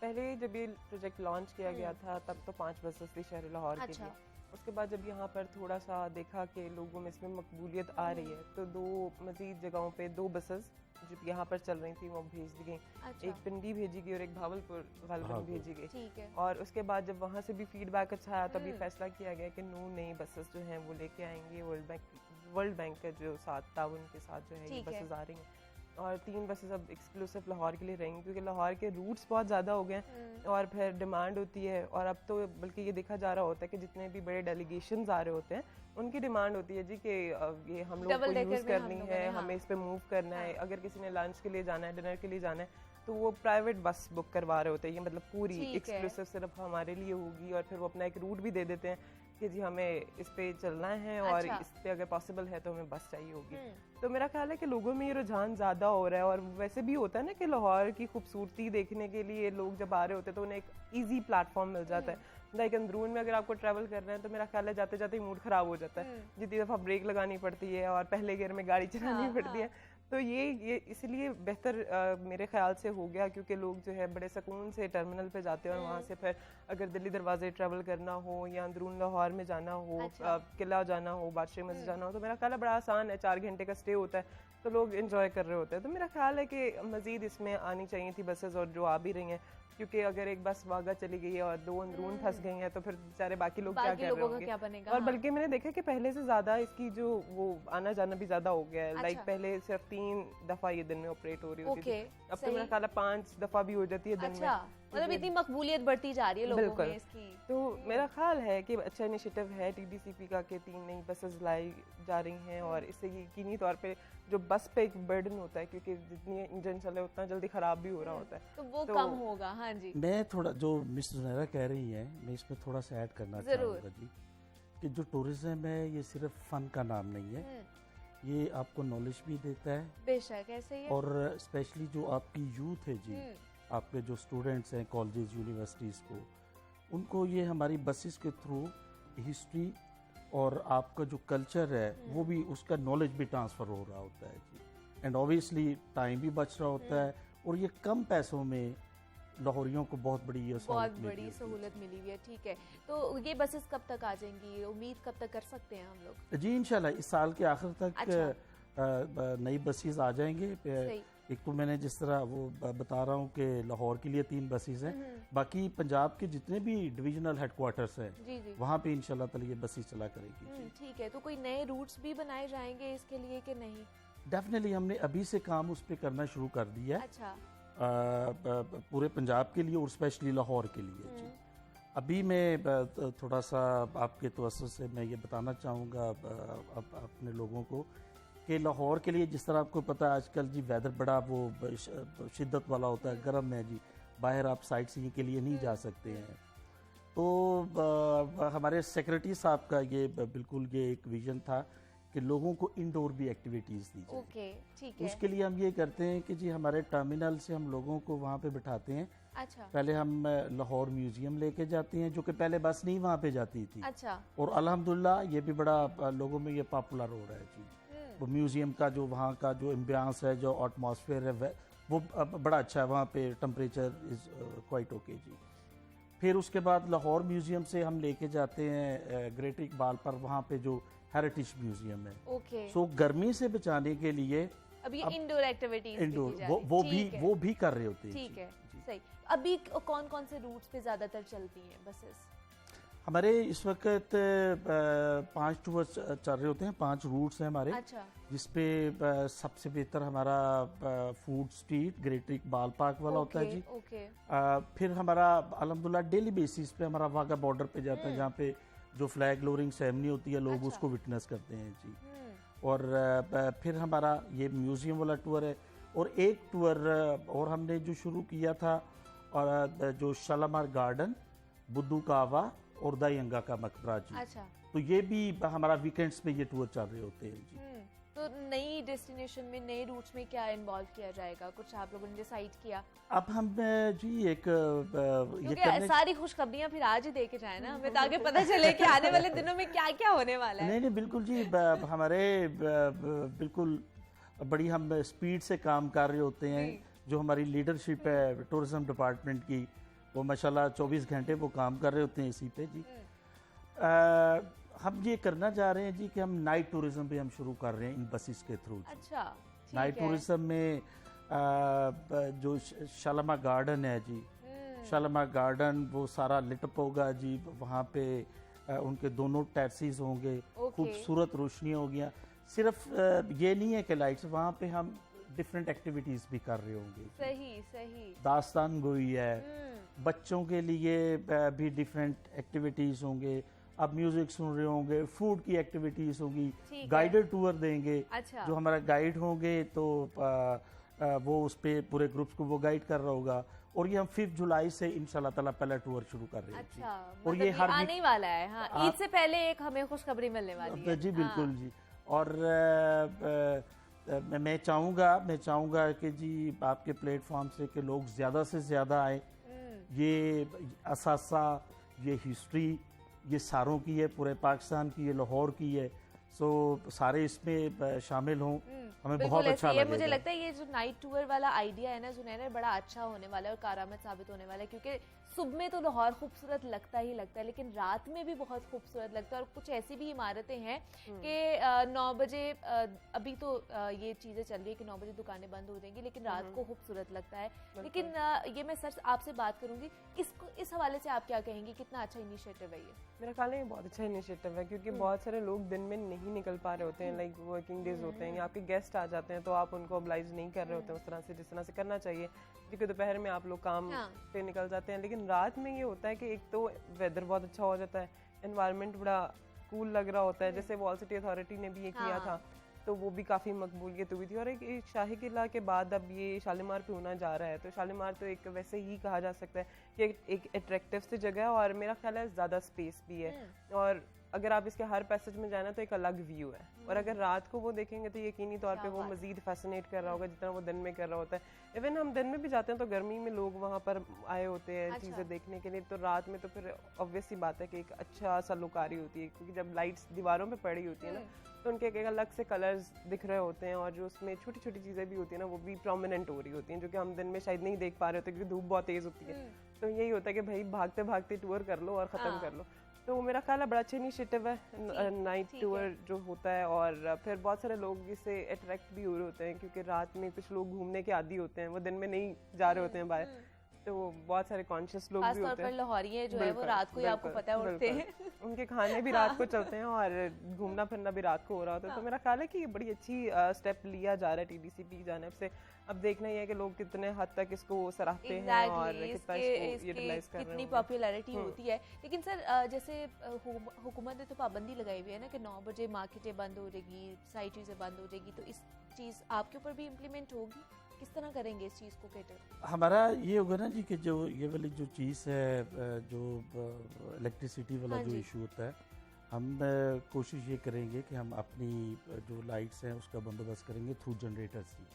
पहले जब ये प्रोजेक्ट लॉन्च किया गया था तब तो 5 बसेस थी शहर लाहौर के अच्छा। लिए। उसके बाद जब यहाँ पर थोड़ा सा देखा कि लोगों में इसमें मकबूलियत आ रही है, तो 2 मज़ीद जगहों पे 2 बसेस जो यहाँ पर चल रही थी वो भेज दी गई। अच्छा। एक पिंडी भेजी गई और एक भावलपुर गालबन भेजी गई। ठीक है। और उसके बाद जब वहाँ से भी फीडबैक अच्छा आया तब ये फैसला किया गया कि 9 नई बसेस जो हैं वो लेके आएंगे। वर्ल्ड बैंक के जो साथ ताउन के साथ जो है ये ठीक है। बसेस आ रही हैं। और 3 बसेस अब एक्सक्लूसिव लाहौर के लिए रहेंगी, क्योंकि लाहौर के रूट्स बहुत ज़्यादा हो गए हैं और फिर डिमांड होती है। और अब तो बल्कि ये देखा जा रहा होता है कि जितने भी बड़े डेलीगेशंस आ रहे होते हैं उनकी डिमांड होती है जी कि ये हम लोग को Double decker यूज़ में हम करनी लोगों है, ने, हाँ। हमें इस पे मूव करना है। अगर किसी ने लंच के लिए जाना है, डिनर के लिए जाना है, तो वो प्राइवेट बस बुक करवा रहे होते हैं। ये मतलब पूरी ठीक है। एक्सक्लूसिव सिर्फ हमारे लिए होगी। और फिर वो अपना एक रूट भी दे देते हैं कि जी हमें इस पे चलना है और अच्छा। इस पे अगर पॉसिबल है तो हमें बस चाहिए होगी। तो मेरा ख्याल है कि लोगों में ये रुझान ज़्यादा हो रहा है। और वैसे भी होता है ना कि लाहौर की खूबसूरती देखने के लिए लोग जब आ रहे होते हैं तो उन्हें एक ईजी प्लेटफॉर्म मिल जाता है। लाइक अंदरून में अगर आपको ट्रैवल करना है तो मेरा ख्याल है जाते जाते ही मूड ख़राब हो जाता है, जितनी दफ़ा ब्रेक लगानी पड़ती है और पहले गियर में गाड़ी चलानी पड़ती है। तो ये इसलिए बेहतर मेरे ख्याल से हो गया, क्योंकि लोग जो है बड़े सुकून से टर्मिनल पे जाते हैं और वहाँ से फिर अगर दिल्ली दरवाजे ट्रैवल करना हो या अंदरून लाहौर में जाना हो, अच्छा। किला जाना हो, बादशाही मस्जिद जाना हो, तो मेरा ख्याल है बड़ा आसान है। 4 घंटे का स्टे होता है तो लोग एंजॉय कर रहे होते हैं। तो मेरा ख्याल है कि मज़ीद इसमें आनी चाहिए थी बसेस, और जो आ भी रही हैं, क्योंकि अगर एक बस वागा चली गई है और 2 अंदरून फंस गई हैं तो फिर बेचारे बाकी लोग क्या बाकी कर रहे लोगों का होंगे। क्या बनेगा? और हाँ। बल्कि मैंने देखा कि पहले से ज़्यादा इसकी जो वो आना जाना भी ज़्यादा हो गया है। अच्छा। लाइक पहले सिर्फ 3 दफ़ा ये दिन में ऑपरेट हो रही होती ओके, थी, अब तो सही। मेरा ख्याल है 5 दफ़ा भी हो जाती है दिन अच्छा, में। मतलब इतनी मकबूलियत बढ़ती जा रही है लोगों बिल्कुल। में इसकी। तो मेरा ख्याल है कि अच्छा इनिशिएटिव है TDCP का कि 3 नई बसेस लाई जा रही हैं। और इससे यकीनी तौर पे जो बस पे एक बर्डन होता है, क्योंकि जितनी इंजन चले उतना जल्दी ख़राब भी हो रहा होता है, तो वो कम होगा। हाँ जी, मैं थोड़ा जो मिस जुनैरा कह रही हैं मैं इसमें थोड़ा सा ऐड करना जरूर। चाहूँगा जी कि जो टूरिज़्म है ये सिर्फ फ़न का नाम नहीं है, ये आपको नॉलेज भी देता है। बेशक ऐसे ही है। और स्पेशली जो आपकी यूथ है जी, आपके जो स्टूडेंट्स हैं कॉलेजेस यूनिवर्सिटीज़ को, उनको ये हमारी बसेस के थ्रू हिस्ट्री और आपका जो कल्चर है वो भी उसका नॉलेज भी ट्रांसफ़र हो रहा होता है जी। एंड ऑब्वियसली टाइम भी बच रहा होता है और ये कम पैसों में लाहौरियों को बहुत बड़ी ये बहुत बड़ी सहूलत मिली हुई है। ठीक है, तो ये बसेस कब तक आ जाएंगी, उम्मीद कब तक कर सकते हैं हम लोग? जी इंशाल्लाह इस साल के आखिर तक अच्छा। नई बसेस आ जाएंगे। सही। एक तो मैंने जिस तरह वो बता रहा हूँ कि लाहौर के लिए 3 बसेस हैं, बाकी पंजाब के जितने भी डिविजनल हेडक्वार्टर्स हैं जी जी। वहाँ पे इंशाल्लाह ताला ये बसेस चला करेगी। ठीक है, तो कोई नए रूट्स भी बनाए जाएंगे इसके लिए कि नहीं? डेफिनेटली हमने अभी से काम उस पर करना शुरू कर दिया है अच्छा। पूरे पंजाब के लिए और स्पेशली लाहौर के लिए जी। अभी मैं थोड़ा सा आपके तवज्जो से मैं ये बताना चाहूँगा अपने लोगों को कि लाहौर के लिए जिस तरह आपको पता है आजकल जी वेदर बड़ा वो शिद्दत वाला होता है, गर्म है जी, बाहर आप साइट सीइंग के लिए नहीं जा सकते हैं। तो हमारे सेक्रेटरी साहब का ये बिल्कुल ये एक विजन था कि लोगों को इंडोर भी एक्टिविटीज़ दी जाए। ओके, ठीक है। उसके लिए हम ये करते हैं कि जी हमारे टर्मिनल से हम लोगों को वहाँ पे बिठाते हैं। अच्छा पहले हम लाहौर म्यूजियम लेके जाते हैं, जो कि पहले बस नहीं वहाँ पे जाती थी, अच्छा। और अल्हम्दुलिल्लाह ये भी बड़ा लोगों में ये पॉपुलर हो रहा है जी। वो म्यूजियम का जो वहाँ का जो एम्बियंस है, जो एटमॉस्फेयर है, वो बड़ा अच्छा है। वहाँ पे टेम्परेचर इज़ क्वाइट ओके जी। फिर उसके बाद लाहौर म्यूजियम से हम लेके जाते हैं ग्रेट इकबाल पर, वहाँ पे जो हेरिटेज म्यूजियम है। ओके, सो गर्मी से बचाने के लिए अब ये इंडोर एक्टिविटीज इंडोर वो भी कर रहे होते हैं। ठीक जी, है, जी। सही। अभी कौन कौन से रूट्स पे ज्यादातर चलती हैं बसेस? हमारे इस वक्त 5 टूर्स चल रहे होते हैं, 5 रूट्स हैं हमारे, अच्छा जिसपे सबसे बेहतर हमारा food street great Iqbal park वाला होता है जी। ओके, फिर हमारा अल्हम्दुलिल्लाह डेली बेसिस पे हमारा वाघा बॉर्डर पे जाता है, जहाँ पे जो फ्लैग लोअरिंग सेरेमनी होती है लोग अच्छा। उसको विटनेस करते हैं जी। और फिर हमारा ये म्यूजियम वाला टूर है, और एक टूर और हमने जो शुरू किया था, और जो शालामार गार्डन, बुद्धू कावा और दयंगा का मकबरा जी। अच्छा। तो ये भी हमारा वीकेंड्स पे ये टूर चल रहे होते हैं जी। तो नई डेस्टिनेशन में, नए रूट्स में क्या इन्वॉल्व किया जाएगा? कुछ आप लोगों ने डिसाइड किया? अब हम जी एक ये क्योंकि सारी खुशखबरियां फिर आज ही दे के जाए ना हमें, ताकि पता चले कि आने वाले दिनों में क्या क्या होने वाला है। नहीं बिल्कुल जी, हमारे बिल्कुल बड़ी हम स्पीड से काम कर रहे होते हैं। जो हमारी लीडरशिप है टूरिज्म डिपार्टमेंट की, वो माशाल्लाह 24 घंटे वो काम कर रहे होते हैं इसी पे जी। हम ये करना चाह रहे हैं जी कि हम नाइट टूरिज्म भी हम शुरू कर रहे हैं इन बसेस के थ्रू। अच्छा, नाइट टूरिज्म में जो शालामार गार्डन है जी, शालामार गार्डन वो सारा लिटअप होगा जी। वहाँ पे उनके दोनों टैक्सीज होंगे, खूबसूरत रोशनी होगी। सिर्फ ये नहीं है कि लाइट्स, वहाँ पे हम डिफरेंट एक्टिविटीज भी कर रहे होंगे। सही सही। दास्तान गोई है, बच्चों के लिए भी डिफरेंट एक्टिविटीज होंगे। आप म्यूजिक सुन रहे होंगे, फूड की एक्टिविटीज होगी, गाइडेड टूर देंगे। अच्छा। जो हमारा गाइड होंगे तो वो उस पे पूरे ग्रुप्स को वो गाइड कर रहा होगा। और ये हम 5 जुलाई से इंशाल्लाह ताला पहला टूर शुरू कर रहे हैं। अच्छा, और मतलब ये हर आने ही वाला है। हाँ, ईद से पहले एक हमें खुशखबरी मिलने वाली है। जी बिल्कुल जी। और मैं चाहूँगा कि जी आपके प्लेटफॉर्म से कि लोग ज़्यादा से ज़्यादा आए। ये असासा, ये हिस्ट्री, ये सारों की है, पूरे पाकिस्तान की, ये लाहौर की है। सो सारे इसमें शामिल हों, हमें बहुत अच्छा लगेगा। मुझे लगता है ये जो नाइट टूर वाला आइडिया है ना जुनैर, बड़ा अच्छा होने वाला है और कारआमद साबित होने वाला है। क्योंकि सुबह में तो लाहौर खूबसूरत लगता ही लगता है, लेकिन रात में भी बहुत खूबसूरत लगता है। और कुछ ऐसी भी इमारतें हैं कि 9 बजे, अभी तो ये चीज़ें चल रही है कि 9 बजे दुकानें बंद हो जाएंगी, लेकिन रात को खूबसूरत लगता है। लेकिन ये मैं सर आपसे बात करूंगी, इस हवाले से आप क्या कहेंगे? कितना अच्छा इनिशिएटिव है ये? मेरा ख्याल है ये बहुत अच्छा इनिशिएटिव है, क्योंकि बहुत सारे लोग दिन में नहीं निकल पा रहे होते हैं, लाइक वर्किंग डेज होते हैं, या आपके गेस्ट आ जाते हैं तो आप उनको ऑब्लाइज नहीं कर रहे होते उस तरह से जिस तरह से करना चाहिए, क्योंकि दोपहर में आप लोग काम पे निकल जाते हैं। लेकिन रात में ये होता है कि एक तो वेदर बहुत अच्छा हो जाता है, एनवायरनमेंट बड़ा कूल लग रहा होता है। जैसे वॉल सिटी अथॉरिटी ने भी ये किया था, तो वो भी काफ़ी मकबूलियत हुई थी। और एक शाही किला के बाद अब ये शालीमार पे होना जा रहा है, तो शालीमार तो एक वैसे ही कहा जा सकता है कि एक अट्रैक्टिव सी जगह है, और मेरा ख्याल है ज़्यादा स्पेस भी है। और अगर आप इसके हर पैसेज में जाना तो एक अलग व्यू है, और अगर रात को वो देखेंगे तो यकीनी तौर पे वो मज़ीद फैसिनेट कर रहा होगा जितना वो दिन में कर रहा होता है। इवन हम दिन में भी जाते हैं तो गर्मी में लोग वहाँ पर आए होते हैं चीज़ें देखने के लिए, तो रात में तो फिर ऑब्वियस सी बात है कि एक अच्छा सा लुक आ रही होती है, क्योंकि जब लाइट्स दीवारों पे पड़ी होती है ना, तो उनके एक अलग से कलर्स दिख रहे होते हैं, और जो उसमें छोटी छोटी चीज़ें भी होती हैं ना, वो भी प्रोमिनेंट हो रही होती हैं, जो कि हम दिन में शायद नहीं देख पा रहे होते क्योंकि धूप बहुत तेज़ होती है। तो यही होता है कि भाई भागते भागते टूर कर लो और ख़त्म कर लो। तो मेरा ख्याल है बड़ा अच्छा इनिशिएटिव है नाइट टूर जो होता है। और फिर बहुत सारे लोग इससे अट्रैक्ट भी हो रहे होते हैं, क्योंकि रात में कुछ लोग घूमने के आदी होते हैं, वो दिन में नहीं जा रहे होते हैं बाहर, तो बहुत सारे कॉन्शियस लोग खास भी तौर होते पर हैं। लाहौरिये जो है वो बिल्कुल, रात को ही आपको बिल्कुल, पता है उठते हैं। बिल्कुल। उनके खाने भी रात को चलते हैं और घूमना फिरना भी रात को हो रहा होता है। तो मेरा ख्याल है कि ये बड़ी अच्छी स्टेप लिया जा रहा है टीडीसीपी की जानिब से। अब देखना ही है कि लोग कितने हद तक इसको सराहते हैं और कितना इसको यूटिलाइज कर रहे कितनी हैं। पॉपुलैरिटी होती है। लेकिन सर जैसे हुकूमत ने तो पाबंदी लगाई हुई है ना कि 9 बजे मार्केटें बंद हो जाएगी, सारी चीज़ें बंद हो जाएगी, तो इस चीज़ आपके ऊपर भी इम्प्लीमेंट होगी? किस तरह करेंगे इस चीज़ को कैटर? हमारा ये होगा ना जी कि जो ये वाली जो चीज़ है जो इलेक्ट्रिसिटी वाला हाँ जो जी। इशू होता है, हम कोशिश ये करेंगे कि हम अपनी जो लाइट्स हैं उसका बंदोबस्त करेंगे थ्रू जनरेटर्स की।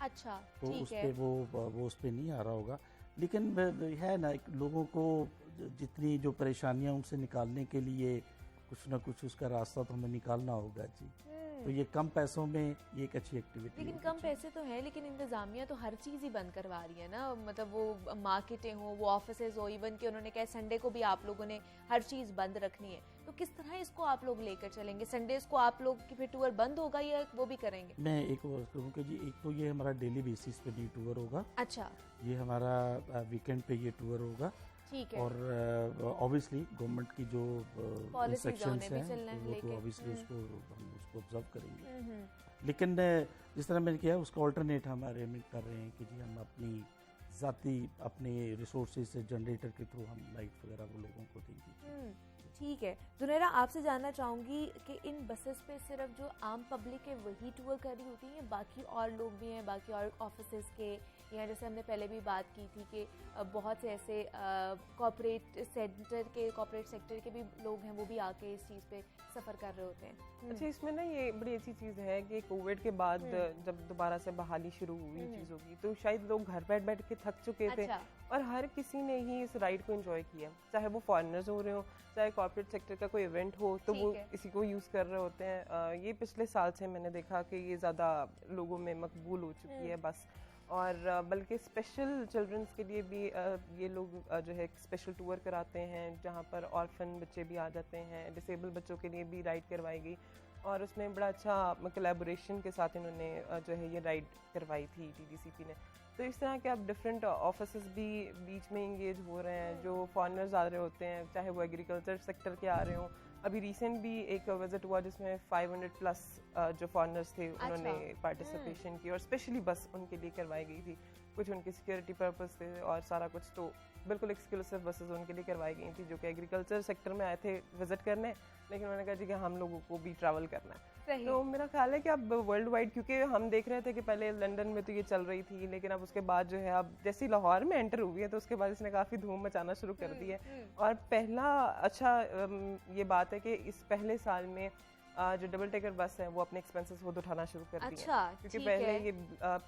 अच्छा, तो ठीक उस है। पे वो उस पे नहीं आ रहा होगा, लेकिन है ना लोगों को जितनी जो परेशानियां उनसे निकालने के लिए कुछ ना कुछ उसका रास्ता तो हमें निकालना होगा जी। तो ये कम पैसों में ये एक अच्छी एक्टिविटी लेकिन कम पैसे तो हैं, लेकिन इंतजामिया तो हर चीज़ ही बंद करवा रही है ना। मतलब वो मार्केटें हो, वो ऑफिसेज हो, इवन कि उन्होंने कहा संडे को भी आप लोगों ने हर चीज़ बंद रखनी है। तो किस तरह इसको आप लोग लेकर चलेंगे? संडे को आप लोग की फिर टूर बंद होगा या वो भी करेंगे? मैं एक और करूँ कि जी, एक तो ये हमारा डेली बेसिस पे ये टूर होगा, अच्छा, ये हमारा वीकेंड पे ये टूर होगा, ठीक है। और ऑब्वियसली गवर्नमेंट की जो Policies हैं, इंस्ट्रक्शंस उन्हें भी हैं चलना है वो तो लेके। ऑब्वियसली उसको हम उसको ऑब्जर्व करेंगे। हम्म। लेकिन जिस तरह मैंने किया उसका ऑल्टरनेट हम अरेंजमेंट कर रहे हैं कि जी हम अपनी ज़ाती अपने रिसोर्सेज से जनरेटर के थ्रू हम लाइट वगैरह वो लोगों को देंगे। ठीक है। जुनैरा, आपसे जानना चाहूँगी कि इन बसेस पे सिर्फ जो आम पब्लिक है वही टूर कर रही होती है, बाकी और लोग भी हैं, बाकी और ऑफिसेज के, या जैसे हमने पहले भी बात की थी कि बहुत से ऐसे कॉर्पोरेट सेक्टर के भी लोग हैं, वो भी आके इस चीज़ पे सफ़र कर रहे होते हैं। अच्छा, इसमें ना ये बड़ी अच्छी चीज़ है कि कोविड के बाद जब दोबारा से बहाली शुरू हुई चीज़ों की, तो शायद लोग घर बैठ बैठ के थक चुके थे अच्छा। और हर किसी ने ही इस राइड को एंजॉय किया, चाहे वो फॉरेनर्स हो रहे हो, चाहे कॉर्पोरेट सेक्टर का कोई इवेंट हो, तो वो ठीक है। इसी को यूज़ कर रहे होते हैं। ये पिछले साल से मैंने देखा कि ये ज़्यादा लोगों में मकबूल हो चुकी है बस। और बल्कि स्पेशल चिल्ड्रंस के लिए भी ये लोग जो है स्पेशल टूर कराते हैं, जहाँ पर ऑर्फन बच्चे भी आ जाते हैं, डिसेबल बच्चों के लिए भी राइड करवाई गई, और उसमें बड़ा अच्छा कोलैबोरेशन के साथ इन्होंने जो है ये राइड करवाई थी टीडीसीपी ने। तो इस तरह के अब डिफरेंट ऑफिसेस भी बीच में इंगेज हो रहे हैं, जो फॉरेनर्स आ रहे होते हैं, चाहे वो एग्रीकल्चर सेक्टर के आ रहे हों। अभी रिसेंट भी एक विजिट हुआ जिसमें 500 प्लस जो फॉरेनर्स थे उन्होंने पार्टिसिपेशन की, और स्पेशली बस उनके लिए करवाई गई थी। कुछ उनके सिक्योरिटी पर्पस थे और सारा कुछ तो बिल्कुल एक्सक्लूसिव बसेस उनके लिए करवाई गई थी, जो कि एग्रीकल्चर सेक्टर में आए थे विजिट करने, लेकिन उन्होंने कहा जी कि हम लोगों को भी ट्रैवल करना है। सही। तो मेरा ख्याल है कि अब वर्ल्ड वाइड, क्योंकि हम देख रहे थे कि पहले लंदन में तो ये चल रही थी, लेकिन अब उसके बाद जो है अब जैसी लाहौर में एंटर हुई है तो उसके बाद इसने काफ़ी धूम मचाना शुरू कर दी है। और पहला अच्छा ये बात है कि इस पहले साल में जो डबल टेकर बस है वो अपने एक्सपेंसेस खुद उठाना शुरू कर दिए अच्छा, हैं, क्योंकि ठीक पहले है। ये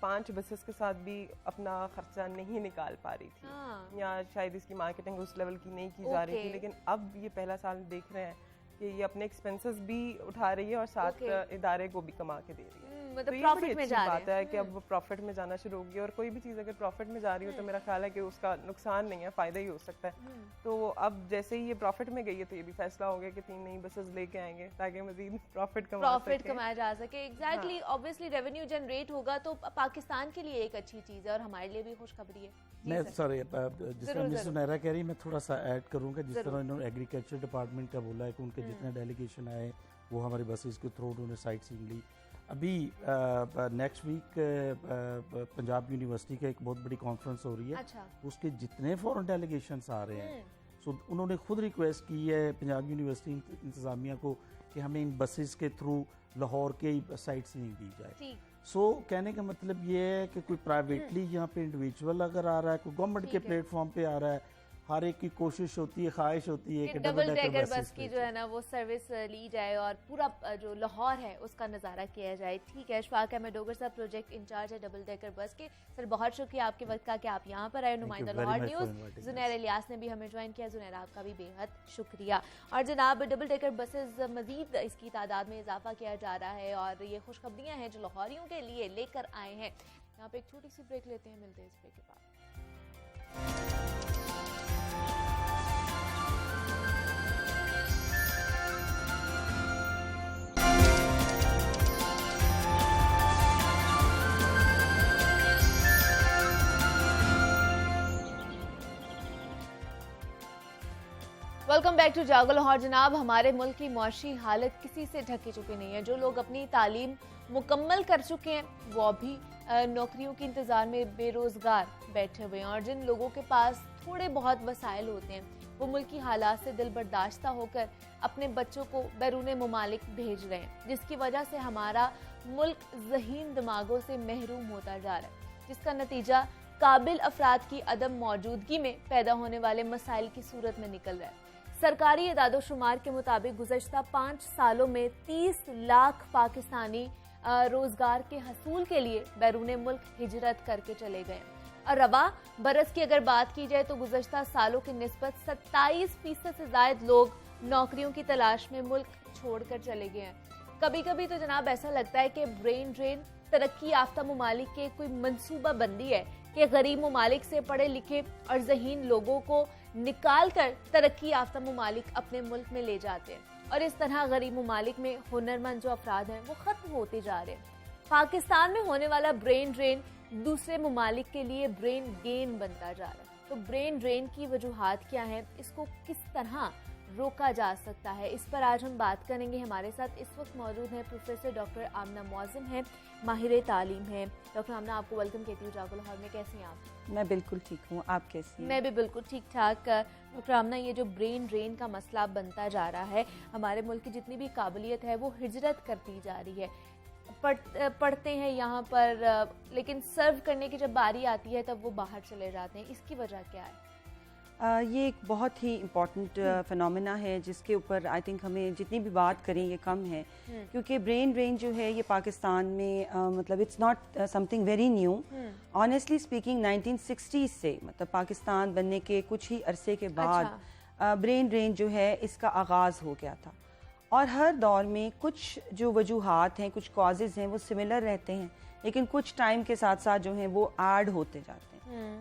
5 बसेस के साथ भी अपना खर्चा नहीं निकाल पा रही थी, हाँ। या शायद इसकी मार्केटिंग उस लेवल की नहीं की जा रही थी, ओके। लेकिन अब ये पहला साल देख रहे हैं कि ये अपने एक्सपेंसेस भी उठा रही है और साथ ओके। इदारे को भी कमा के दे रही है। मतलब तो ये प्रॉफिट बड़ी में अच्छी जा रहे बात है हैं। कि अब वो प्रॉफिट में जाना शुरू होगी, और कोई भी चीज़ अगर प्रॉफिट में जा रही हो तो मेरा ख्याल है कि उसका नुकसान नहीं है, फ़ायदा ही हो सकता है। तो अब जैसे ही ये प्रॉफिट में गई है तो ये भी फैसला हो गया कि 3 नई बसेस लेके आएंगे ताकि मजीद प्रॉफिट कमाया जा सके। एग्जैक्टली, ऑब्वियसली रेवेन्यू जनरेट होगा तो पाकिस्तान के लिए एक अच्छी चीज़ है और हमारे लिए भी खुशखबरी है। जी मैं सर। सॉरी, जिस तरह मिस सुनहरा कह रही, मैं थोड़ा सा ऐड करूंगा। जिस जरूर। तरह इन्होंने एग्रीकल्चर डिपार्टमेंट का बोला है कि उनके जितने डेलीगेशन आए वो हमारी बसेस के थ्रू उन्होंने साइट सीइंग ली। अभी नेक्स्ट वीक पंजाब यूनिवर्सिटी का एक बहुत बड़ी कॉन्फ्रेंस हो रही है, अच्छा। उसके जितने फॉरेन डेलीगेशंस आ रहे हैं, सो उन्होंने खुद रिक्वेस्ट की है पंजाब यूनिवर्सिटी इंतज़ामिया को कि हमें इन बसेस के थ्रू लाहौर के साइट सीइंग दी जाए। ठीक। सो कहने का मतलब ये है कि कोई प्राइवेटली यहाँ पे इंडिविजुअल अगर आ रहा है, कोई गवर्नमेंट के ठीक है। प्लेटफॉर्म पे आ रहा है, हर एक की कोशिश होती है, ख्वाहिश होती है कि डबल डेकर buses बस की पे जो है ना वो सर्विस ली जाए और पूरा जो लाहौर है उसका नज़ारा किया जाए। ठीक है, अशफाक अहमद डोगर साहब प्रोजेक्ट इंचार्ज है डबल डेकर बस के। सर बहुत शुक्रिया आपके वक्त का कि आप यहाँ पर आए, नुमाइंदा very Lahore much for news. inviting जुनैर Ilyas ने भी हमें ज्वाइन किया। जुनैर आपका भी बेहद शुक्रिया। और जनाब डबल डेकर बसेस मजीद इसकी तादाद में इजाफा किया जा रहा है और ये खुशखबरियाँ हैं जो लाहौरियों के लिए लेकर आए हैं। यहाँ पे एक छोटी सी ब्रेक लेते हैं, मिलते हैं इस ब्रेक के बाद। वेलकम बैक टू जागो लाहौर। जनाब, हमारे मुल्क की मुआशी हालत किसी से ढकी चुकी नहीं है। जो लोग अपनी तालीम मुकम्मल कर चुके हैं वो अभी नौकरियों के इंतज़ार में बेरोज़गार बैठे हुए हैं, और जिन लोगों के पास थोड़े बहुत वसाइल होते हैं वो मुल्क की हालात से दिल बर्दाश्ता होकर अपने बच्चों को बैरून मुमालिक भेज रहे हैं, जिसकी वजह से हमारा मुल्क ज़हीन दिमागों से महरूम होता जा रहा है, जिसका नतीजा काबिल अफराद की अदम मौजूदगी में पैदा होने वाले मसाइल की सूरत में निकल रहा है। सरकारी इदादोशुमार के मुताबिक गुज़श्ता 5 सालों में 30 लाख पाकिस्तानी रोजगार के हसूल के लिए बैरून मुल्क हिजरत करके चले गए। और रवा बरस की अगर बात की जाए तो गुज़श्ता सालों की निस्बत 27% से ज़ायद लोग नौकरियों की तलाश में मुल्क छोड़कर चले गए हैं। कभी कभी तो जनाब ऐसा लगता है कि ब्रेन ड्रेन तरक्की याफ्ता ममालिक के कोई मंसूबा बंदी है कि गरीब ममालिक से पढ़े लिखे और ज़हीन लोगों को निकाल कर तरक्की याफ्ता ममालिक अपने मुल्क में ले जाते हैं, और इस तरह गरीब ममालिक में हुनरमंद जो अफराद हैं वो ख़त्म होते जा रहे हैं। पाकिस्तान में होने वाला ब्रेन ड्रेन दूसरे ममालिक के लिए ब्रेन गेन बनता जा रहा है। तो ब्रेन ड्रेन की वजूहात क्या हैं, इसको किस तरह रोका जा सकता है, इस पर आज हम बात करेंगे। हमारे साथ इस वक्त मौजूद हैं प्रोफेसर डॉक्टर आमना मौज़म हैं, माहिर तालीम हैं। डॉक्टर आमना, आपको वेलकम कहती हूँ जागो लाहौर में। कैसी हैं आप? मैं बिल्कुल ठीक हूँ, आप कैसी हैं? मैं भी बिल्कुल ठीक ठाक। डॉक्टर आमना, ये जो ब्रेन ड्रेन का मसला बनता जा रहा है, हमारे मुल्क की जितनी भी काबिलियत है वो हिजरत करती जा रही है। पढ़ते हैं यहाँ पर, लेकिन सर्व करने की जब बारी आती है तब वो बाहर चले जाते हैं। इसकी वजह क्या है? ये एक बहुत ही इम्पॉर्टेंट फिनोमेना है जिसके ऊपर आई थिंक हमें जितनी भी बात करें ये कम है, क्योंकि ब्रेन ड्रेन जो है ये पाकिस्तान में मतलब it's not something very new. Honestly speaking 1960s से, मतलब पाकिस्तान बनने के कुछ ही अरसे के बाद ब्रेन ड्रेन जो है इसका आगाज़ हो गया था, और हर दौर में कुछ जो वजूहात हैं, कुछ कॉजेज़ हैं वो सिमिलर रहते हैं, लेकिन कुछ टाइम के साथ साथ जो हैं वो ऐड होते जाते हैं।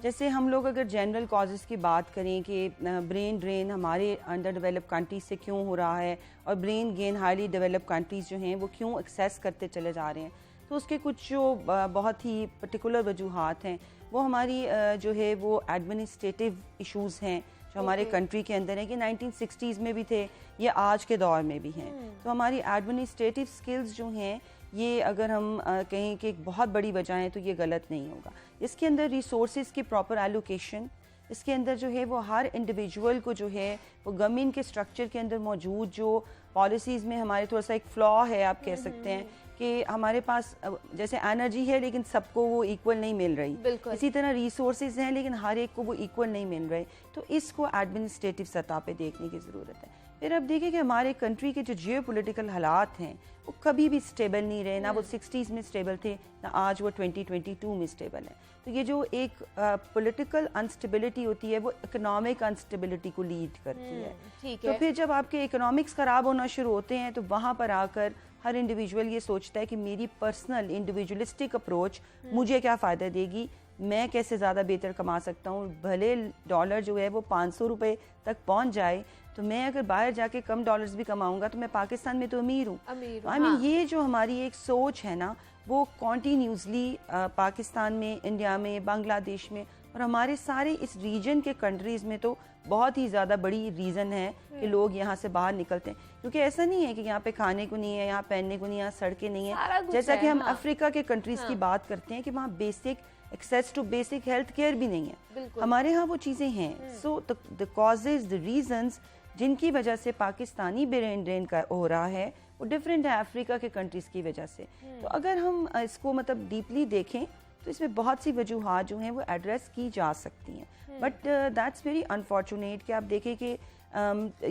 जैसे हम लोग अगर जनरल कॉजेज़ की बात करें कि ब्रेन ड्रेन हमारे अंडर डेवलप कंट्रीज से क्यों हो रहा है और brain gain highly develop countries जो हैं वो क्यों एक्सेस करते चले जा रहे हैं, तो उसके कुछ जो बहुत ही पर्टिकुलर वजूहात हैं वो हमारी जो है वो एडमिनिस्ट्रेटिव इशूज़ हैं जो हमारे कंट्री के अंदर है, कि 1960s में भी थे, ये आज के दौर में भी हैं। तो हमारी एडमिनिस्ट्रेटिव स्किल्स जो हैं ये अगर हम कहें कि एक बहुत बड़ी वजह है तो ये गलत नहीं होगा। इसके अंदर रिसोर्सेज की प्रॉपर एलोकेशन, इसके अंदर जो है वो हर इंडिविजुअल को जो है वो गवर्नमेंट के स्ट्रक्चर के अंदर मौजूद जो पॉलिसीज़ में हमारे थोड़ा सा एक फ्लॉ है, आप कह सकते हैं कि हमारे पास जैसे एनर्जी है लेकिन सबको वो इक्वल नहीं मिल रही, इसी तरह रिसोर्सेज हैं लेकिन हर एक को वो इक्वल नहीं मिल रहे, तो इसको एडमिनिस्ट्रेटिव सतह पे देखने की ज़रूरत है। फिर अब देखिए कि हमारे कंट्री के जो जियो पोलिटिकल हालात हैं वो कभी भी स्टेबल नहीं रहे, ना वो 60s में स्टेबल थे, ना आज वो 2022 में स्टेबल है। तो ये जो एक पॉलिटिकल अनस्टेबिलिटी होती है वो इकोनॉमिक अनस्टेबिलिटी को लीड करती है। तो फिर जब आपके इकोनॉमिक्स ख़राब होना शुरू होते हैं तो वहाँ पर आकर हर इंडिविजुअल ये सोचता है कि मेरी पर्सनल इंडिविजुअलिस्टिक अप्रोच मुझे क्या फ़ायदा देगी, मैं कैसे ज़्यादा बेहतर कमा सकता हूँ। भले डॉलर जो है वो 500 रुपये तक पहुँच जाए, तो मैं अगर बाहर जाके कम डॉलर्स भी कमाऊंगा तो मैं पाकिस्तान में तो अमीर हूँ। आई मीन ये जो हमारी एक सोच है ना वो कॉन्टीन्यूसली पाकिस्तान में, इंडिया में, बांग्लादेश में और हमारे सारे इस रीजन के कंट्रीज़ में तो बहुत ही ज़्यादा बड़ी रीज़न है कि लोग यहाँ से बाहर निकलते हैं, क्योंकि ऐसा नहीं है कि यहाँ पे खाने को नहीं है, यहाँ पहनने को नहीं है, यहाँ सड़कें नहीं है। जैसा कि हम अफ्रीका के कंट्रीज़ की बात करते हैं कि वहाँ basic access to basic health care भी नहीं है, हमारे यहाँ वो चीज़ें हैं। So the causes, the reasons जिनकी वजह से पाकिस्तानी ब्रेन ड्रेन का हो रहा है वो डिफरेंट है अफ्रीका के कंट्रीज़ की वजह से। तो अगर हम इसको मतलब डीपली देखें तो इसमें बहुत सी वजूहात जो हैं वो एड्रेस की जा सकती हैं, बट दैट्स वेरी अनफॉर्चुनेट कि आप देखें कि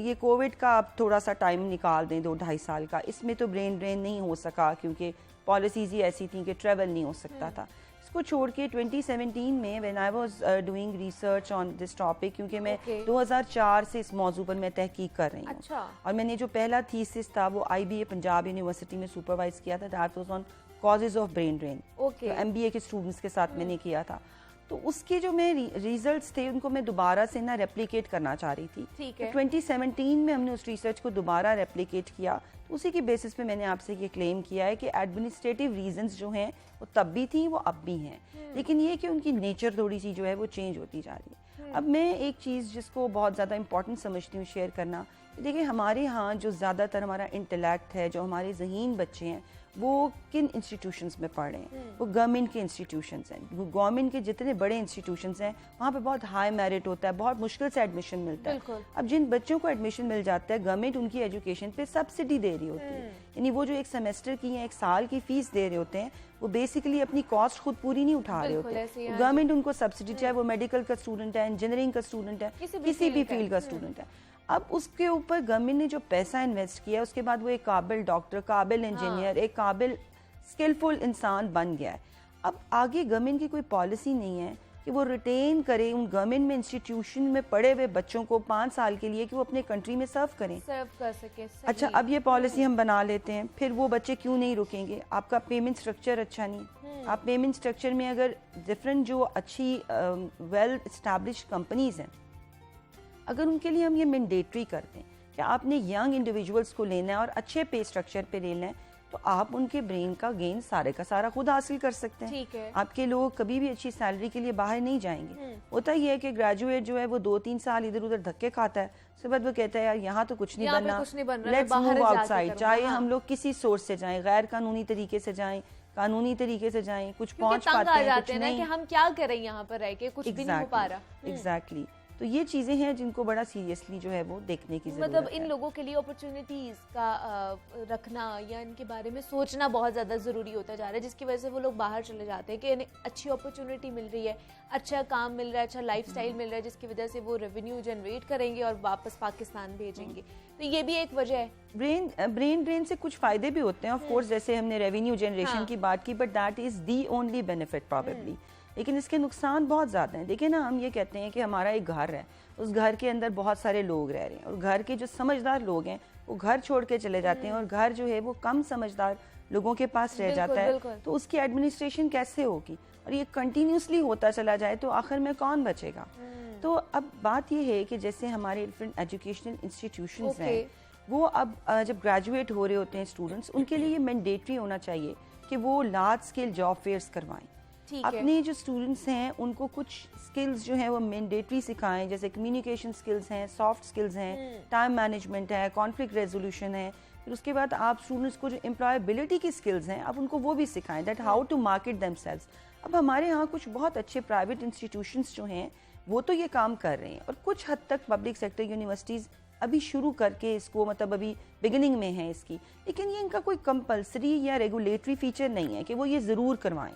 ये कोविड का आप थोड़ा सा टाइम निकाल दें 2-2.5 साल का, इसमें तो ब्रेन ड्रेन नहीं हो सका क्योंकि पॉलिसीज़ ही ऐसी थी कि ट्रैवल नहीं हो सकता था। इसको छोड़ के 2017 में when I was doing research on this topic, क्योंकि मैं 2004 से इस मौजू पर मैं तहकीक कर रही हूँ, और मैंने जो पहला थीसिस था वो IBA पंजाब यूनिवर्सिटी में सुपरवाइज किया था, that was on causes of brain drain. MBA के स्टूडेंट्स के साथ मैंने किया था, तो उसके जो मैं रिजल्ट्स थे उनको मैं दोबारा से ना रेप्लिकेट करना चाह रही थी। तो 2017 में हमने उस रिसर्च को दोबारा रेप्लिकेट किया, तो उसी की बेसिस पे मैंने आपसे ये क्लेम किया है कि एडमिनिस्ट्रेटिव रीजंस जो हैं वो तब भी थी, वो अब भी हैं, लेकिन ये कि उनकी नेचर थोड़ी सी जो है वो चेंज होती जा रही है। अब मैं एक चीज़ जिसको बहुत ज़्यादा इंपॉर्टेंट समझती हूँ शेयर करना, देखिए हमारे यहाँ जो ज़्यादातर हमारा इंटेलेक्ट है, जो हमारे ज़हीन बच्चे हैं, वो किन इंस्टीट्यूशंस में पढ़ रहे हैं? वो गवर्नमेंट के इंस्टीट्यूशंस हैं। गवर्नमेंट के जितने बड़े इंस्टीट्यूशंस हैं वहाँ पे बहुत हाई मेरिट होता है, बहुत मुश्किल से एडमिशन मिलता है। अब जिन बच्चों को एडमिशन मिल जाता है, गवर्नमेंट उनकी एजुकेशन पे सब्सिडी दे रही होती है, यानी वो जो एक सेमेस्टर की या एक साल की फीस दे रहे होते हैं, वो बेसिकली अपनी कॉस्ट खुद पूरी नहीं उठा रहे होते। गवर्नमेंट उनको सब्सिडी, चाहे वो मेडिकल का स्टूडेंट है, इंजीनियरिंग का स्टूडेंट है, किसी भी फील्ड का स्टूडेंट है। अब उसके ऊपर गवर्नमेंट ने जो पैसा इन्वेस्ट किया, उसके बाद वो एक काबिल डॉक्टर, काबिल इंजीनियर, एक काबिल स्किलफुल इंसान बन गया है। अब आगे गवर्नमेंट की कोई पॉलिसी नहीं है कि वो रिटेन करे उन गवर्नमेंट में इंस्टीट्यूशन में पढ़े हुए बच्चों को 5 साल के लिए, कि वो अपने कंट्री में सर्व करें, सर्व कर सके। अच्छा, अब ये पॉलिसी हम बना लेते हैं, फिर वो बच्चे क्यों नहीं रुकेंगे? आपका पेमेंट स्ट्रक्चर अच्छा नहीं, आप पेमेंट स्ट्रक्चर में अगर डिफरेंट जो अच्छी वेल एस्टैब्लिश कंपनीज हैं, अगर उनके लिए हम ये मैंडेटरी करते हैं कि आपने यंग इंडिविजुअल्स को लेना है और अच्छे पे स्ट्रक्चर पे लेना है, तो आप उनके ब्रेन का गेन सारे का सारा खुद हासिल कर सकते हैं। ठीक है। आपके लोग कभी भी अच्छी सैलरी के लिए बाहर नहीं जाएंगे। होता ही है कि ग्रेजुएट जो है वो 2-3 साल इधर उधर धक्के खाता है, उसके बाद वो कहता है यार यहाँ तो कुछ नहीं बनना, लेट्स मूव आउटसाइड। चाहे हम लोग किसी सोर्स से जाएं, गैर कानूनी तरीके से जाएं, कानूनी तरीके से जाएं, कुछ पहुंच पाते हैं, कुछ नहीं। कि हम क्या करें यहाँ पर रह के, कुछ भी नहीं हो पा रहा। एग्जैक्टली। तो ये चीजें हैं जिनको बड़ा सीरियसली जो है वो देखने की जरूरत है। मतलब इन लोगों के लिए अपॉर्चुनिटीज का रखना या इनके बारे में सोचना बहुत ज़्यादा ज़रूरी होता जा रहा है, जिसकी वजह से वो लोग बाहर चले जाते हैं कि इन्हें अच्छी अपॉर्चुनिटी मिल रही है, अच्छा काम मिल रहा है, अच्छा लाइफस्टाइल मिल रहा है, जिसकी वजह से वो रेवेन्यू जनरेट करेंगे और वापस पाकिस्तान भेजेंगे। तो ये भी एक वजह है। ब्रेन ड्रेन से कुछ फायदे भी होते हैं ऑफ कोर्स, जैसे हमने रेवेन्यू जनरेशन की बात की, but that is the only benefit probably. लेकिन इसके नुकसान बहुत ज़्यादा हैं। देखिए ना, हम ये कहते हैं कि हमारा एक घर है, उस घर के अंदर बहुत सारे लोग रह रहे हैं, और घर के जो समझदार लोग हैं वो घर छोड़ के चले जाते हैं, और घर जो है वो कम समझदार लोगों के पास रह जाता है, तो उसकी एडमिनिस्ट्रेशन कैसे होगी? और ये कंटिन्यूसली होता चला जाए तो आखिर में कौन बचेगा? तो अब बात ये है कि जैसे हमारे डिफरेंट एजुकेशनल इंस्टीट्यूशंस हैं, वो अब जब ग्रेजुएट हो रहे होते हैं स्टूडेंट्स, उनके लिए ये मैंडेटरी होना चाहिए कि वो लार्ज स्केल जॉब फेयर्स करवाएं। अपने जो स्टूडेंट्स हैं उनको कुछ स्किल्स जो हैं वो मैंडेटरी सिखाएं, जैसे कम्युनिकेशन स्किल्स हैं, सॉफ्ट स्किल्स हैं, टाइम मैनेजमेंट है, कॉन्फ्लिक्ट रेजोल्यूशन है। फिर उसके बाद आप स्टूडेंट्स को जो एम्प्लॉयबिलिटी की स्किल्स हैं, अब उनको वो भी सिखाएं, that how to market themselves. अब हमारे यहाँ कुछ बहुत अच्छे प्राइवेट इंस्टीट्यूशंस जो हैं वो तो ये काम कर रहे हैं, और कुछ हद तक पब्लिक सेक्टर यूनिवर्सिटीज़ अभी शुरू करके इसको, मतलब अभी बिगिनिंग में है इसकी, लेकिन ये इनका कोई कंपलसरी या रेगुलेटरी फीचर नहीं है कि वो ये ज़रूर करवाएं।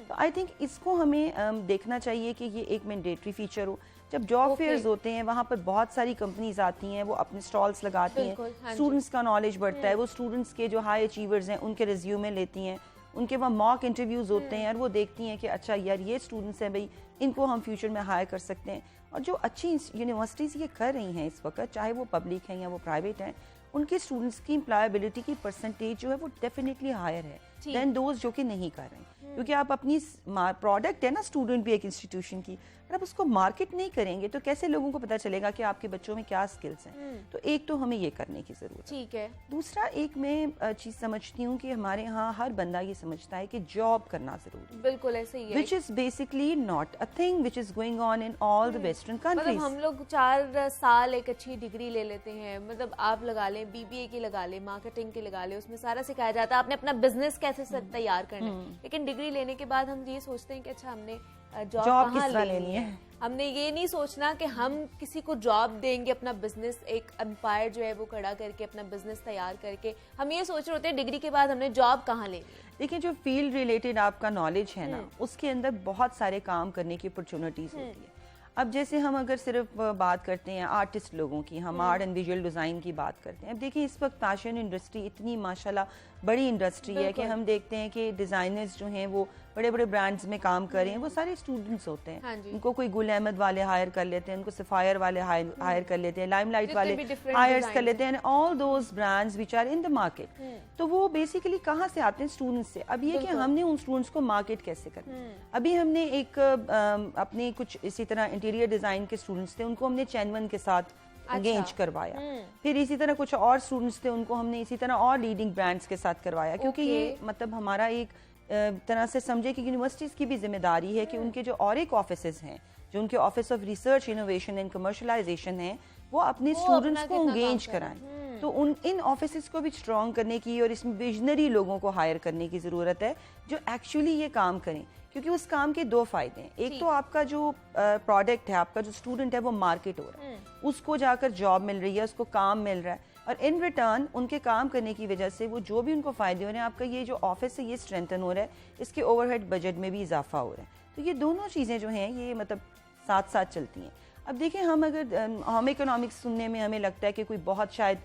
तो आई थिंक इसको हमें देखना चाहिए कि ये एक मैंडेटरी फीचर हो। जब जॉब फेयर्स होते हैं वहाँ पर बहुत सारी कंपनीज आती हैं, वो अपने स्टॉल्स लगाती हैं, स्टूडेंट्स का नॉलेज बढ़ता है, वो स्टूडेंट्स के जो हाई अचीवर्स हैं उनके रिज्यूमे लेती हैं, उनके वहाँ मॉक इंटरव्यूज़ होते हैं, और वो देखती हैं कि अच्छा यार ये स्टूडेंट्स हैं भाई, इनको हम फ्यूचर में हायर कर सकते हैं। और जो अच्छी यूनिवर्सिटीज़ ये कर रही हैं इस वक्त, चाहे वो पब्लिक हैं या वो प्राइवेट हैं, उनके स्टूडेंट्स की एम्प्लॉयबिलिटी की परसेंटेज जो है वो डेफिनेटली हायर है देन दोज जो कि नहीं कर रहे हैं। क्योंकि आप अपनी प्रोडक्ट है ना, स्टूडेंट भी एक इंस्टीट्यूशन की, अगर आप उसको मार्केट नहीं करेंगे तो कैसे लोगों को पता चलेगा कि आपके बच्चों में क्या स्किल्स हैं? तो एक तो हमें ये करने की जरूरत है। ठीक है। दूसरा, एक मैं चीज समझती हूँ कि हमारे यहाँ हर बंदा ये समझता है कि जॉब करना जरूरी है। बिल्कुल ऐसे ही है। Which is basically not a thing which is going on in all the western countries. मतलब हम लोग 4 साल एक अच्छी डिग्री ले लेते हैं, मतलब आप लगा लें BBA की, लगा लें मार्केटिंग की, लगा लें, उसमें सारा सिखाया जाता है आपने अपना बिजनेस कैसे तैयार करना है। लेकिन डिग्री लेने के बाद हम ये सोचते हैं कि अच्छा हमने जॉब कहाँ लेनी है। हमने ये नहीं सोचना कि हम किसी को जॉब देंगे, अपना बिजनेस, एक एम्पायर जो है वो खड़ा करके, अपना बिजनेस तैयार करके। हम ये सोच रहे होते हैं डिग्री के बाद हमने जॉब कहाँ लेनी है। देखिए, जो फील्ड रिलेटेड आपका नॉलेज है ना, उसके अंदर बहुत सारे काम करने की अपॉर्चुनिटीज होती है। अब जैसे हम अगर सिर्फ बात करते हैं आर्टिस्ट लोगों की, हम आर्ट एंड विजुअल डिज़ाइन की बात करते हैं। अब देखिए, इस वक्त फैशन इंडस्ट्री इतनी माशाल्लाह बड़ी इंडस्ट्री है कि हम देखते हैं कि डिज़ाइनर्स जो हैं वो बड़े बड़े ब्रांड्स में काम कर रहे हैं, वो सारे स्टूडेंट्स होते हैं। उनको कोई गुल अहमद वाले हायर कर लेते हैं, उनको सफायर वाले हायर कर लेते हैं, लाइमलाइट वाले हायर कर लेते हैं, all those brands which are in the market. तो वो बेसिकली कहाँ से आते हैं? स्टूडेंट्स से। अब ये कि हमने उन स्टूडेंट्स को मार्केट कैसे करना। अभी हमने एक अपने कुछ इसी तरह इंटीरियर डिजाइन के स्टूडेंट्स थे, उनको हमने चैनवन के साथ एंगेज करवाया। फिर इसी तरह कुछ और स्टूडेंट्स थे, उनको हमने इसी तरह और लीडिंग ब्रांड्स के साथ करवाया, क्योंकि ये मतलब हमारा एक तरह से समझे कि यूनिवर्सिटीज़ की भी जिम्मेदारी है कि उनके जो और एक ऑफिसेज हैं जो उनके office of research innovation and commercialisation है, वो अपने स्टूडेंट्स को एंगेज कराएं। तो इन ऑफिस को भी स्ट्रॉन्ग करने की और इसमें विजनरी लोगों को हायर करने की ज़रूरत है जो एक्चुअली ये काम करें, क्योंकि उस काम के दो फायदे हैं। एक तो आपका जो प्रोडक्ट है, आपका जो स्टूडेंट है वो मार्केट हो रहा है, उसको जाकर जॉब मिल रही है, उसको काम मिल रहा है, और इन रिटर्न उनके काम करने की वजह से वो जो भी उनको फ़ायदे हो रहे हैं, आपका ये जो ऑफिस है ये स्ट्रेंथन हो रहा है, इसके ओवरहेड बजट में भी इजाफा हो रहा है। तो ये दोनों चीज़ें जो हैं ये मतलब साथ साथ चलती हैं। अब देखिए, हम अगर होम इकोनॉमिक्स सुनने में हमें लगता है कि कोई बहुत शायद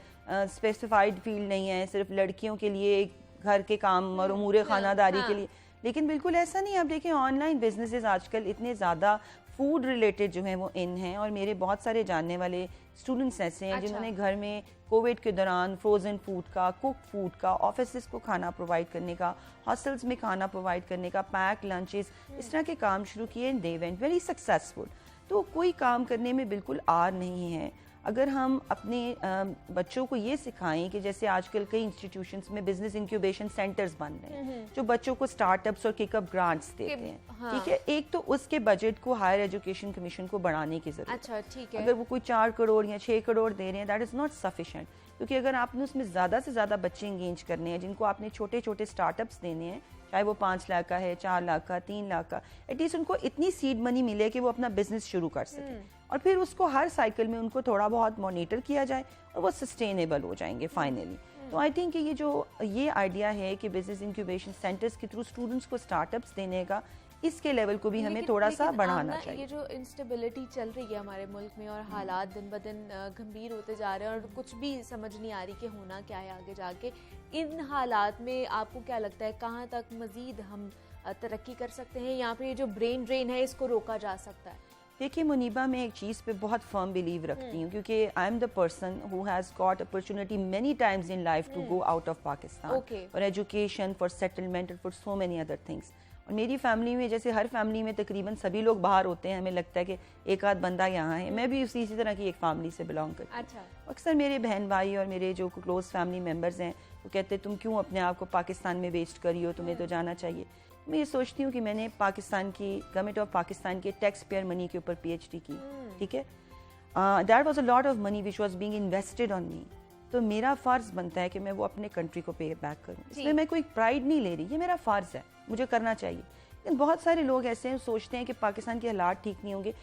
स्पेसिफाइड फील्ड नहीं है, सिर्फ लड़कियों के लिए एक घर के काम और उमूरे खानादारी के लिए, लेकिन बिल्कुल ऐसा नहीं है। आप देखिए, ऑनलाइन बिजनेसेस आजकल इतने ज़्यादा फूड रिलेटेड जो है वो इन हैं, और मेरे बहुत सारे जानने वाले स्टूडेंट्स ऐसे हैं जिन्होंने घर में कोविड के दौरान फ्रोज़न फूड का, कुक फूड का, ऑफिस को खाना प्रोवाइड करने का, हॉस्टल्स में खाना प्रोवाइड करने का, पैक लंचेस, इस तरह के काम शुरू किए, and they went very successful. तो कोई काम करने में बिल्कुल आर नहीं है अगर हम अपने बच्चों को ये सिखाएं कि जैसे आजकल कई इंस्टीट्यूशंस में बिजनेस इंक्यूबेशन सेंटर्स बन रहे हैं जो बच्चों को स्टार्टअप्स और किकअप ग्रांट्स देते हैं। हाँ। ठीक है, एक तो उसके बजट को हायर एजुकेशन कमीशन को बढ़ाने की जरूरत अच्छा, ठीक है। अगर वो कोई 4 करोड़ या 6 करोड़ दे रहे हैं, दैट इज़ नॉट सफिशिएंट, क्योंकि अगर आपने उसमें ज़्यादा से ज़्यादा बच्चे इंगेज करने हैं जिनको आपने छोटे छोटे स्टार्टअप्स देने हैं, चाहे वो 5 लाख का है, 4 लाख का, 3 लाख का, एटलीस्ट उनको इतनी सीड मनी मिले कि वो अपना बिजनेस शुरू कर सकें, और फिर उसको हर साइकिल में उनको थोड़ा बहुत मॉनिटर किया जाए और वो सस्टेनेबल हो जाएंगे फाइनली। तो आई थिंक ये आइडिया है कि बिजनेस इंक्यूबेशन सेंटर्स के थ्रू स्टूडेंट्स को स्टार्टअप्स देने का, इसके लेवल को भी हमें थोड़ा सा बढ़ाना चाहिए। ये जो इंस्टेबिलिटी चल रही है हमारे मुल्क में और हालात दिन ब दिन गंभीर होते जा रहे हैं और कुछ भी समझ नहीं आ रही कि होना क्या है आगे जाके, इन हालात में आपको क्या लगता है कहाँ तक मजीद हम तरक्की कर सकते हैं? यहाँ पे ये जो ब्रेन ड्रेन है इसको रोका जा सकता है? देखिए मुनीबा, मैं एक चीज़ पे बहुत फर्म बिलीव रखती हूँ, क्योंकि I am the person who has got opportunity many times in life to go out of Pakistan for education, for settlement और for so many other things. और मेरी फैमिली में, जैसे हर फैमिली में तकरीबन सभी लोग बाहर होते हैं, हमें लगता है कि एक आध बंदा यहाँ है, मैं भी इसी तरह की एक फैमिली से बिलोंग करती हूँ। अच्छा। अक्सर मेरे बहन भाई और मेरे जो क्लोज फैमिली मेम्बर्स हैं वो कहते हैं तुम क्यों अपने आप को पाकिस्तान में वेस्ट करी हो, तुम्हें तो जाना चाहिए। मैं ये सोचती हूँ कि मैंने पाकिस्तान की गवर्नमेंट ऑफ पाकिस्तान के टैक्स पेयर मनी के ऊपर PhD की, ठीक है, that was a lot of money which was being invested on me. तो मेरा फ़र्ज़ बनता है कि मैं वो अपने कंट्री को पे बैक करूँ। इसमें मैं कोई प्राइड नहीं ले रही, ये मेरा फ़र्ज़ है, मुझे करना चाहिए। लेकिन बहुत सारे लोग ऐसे हैं सोचते हैं कि पाकिस्तान के हालात ठीक नहीं होंगे।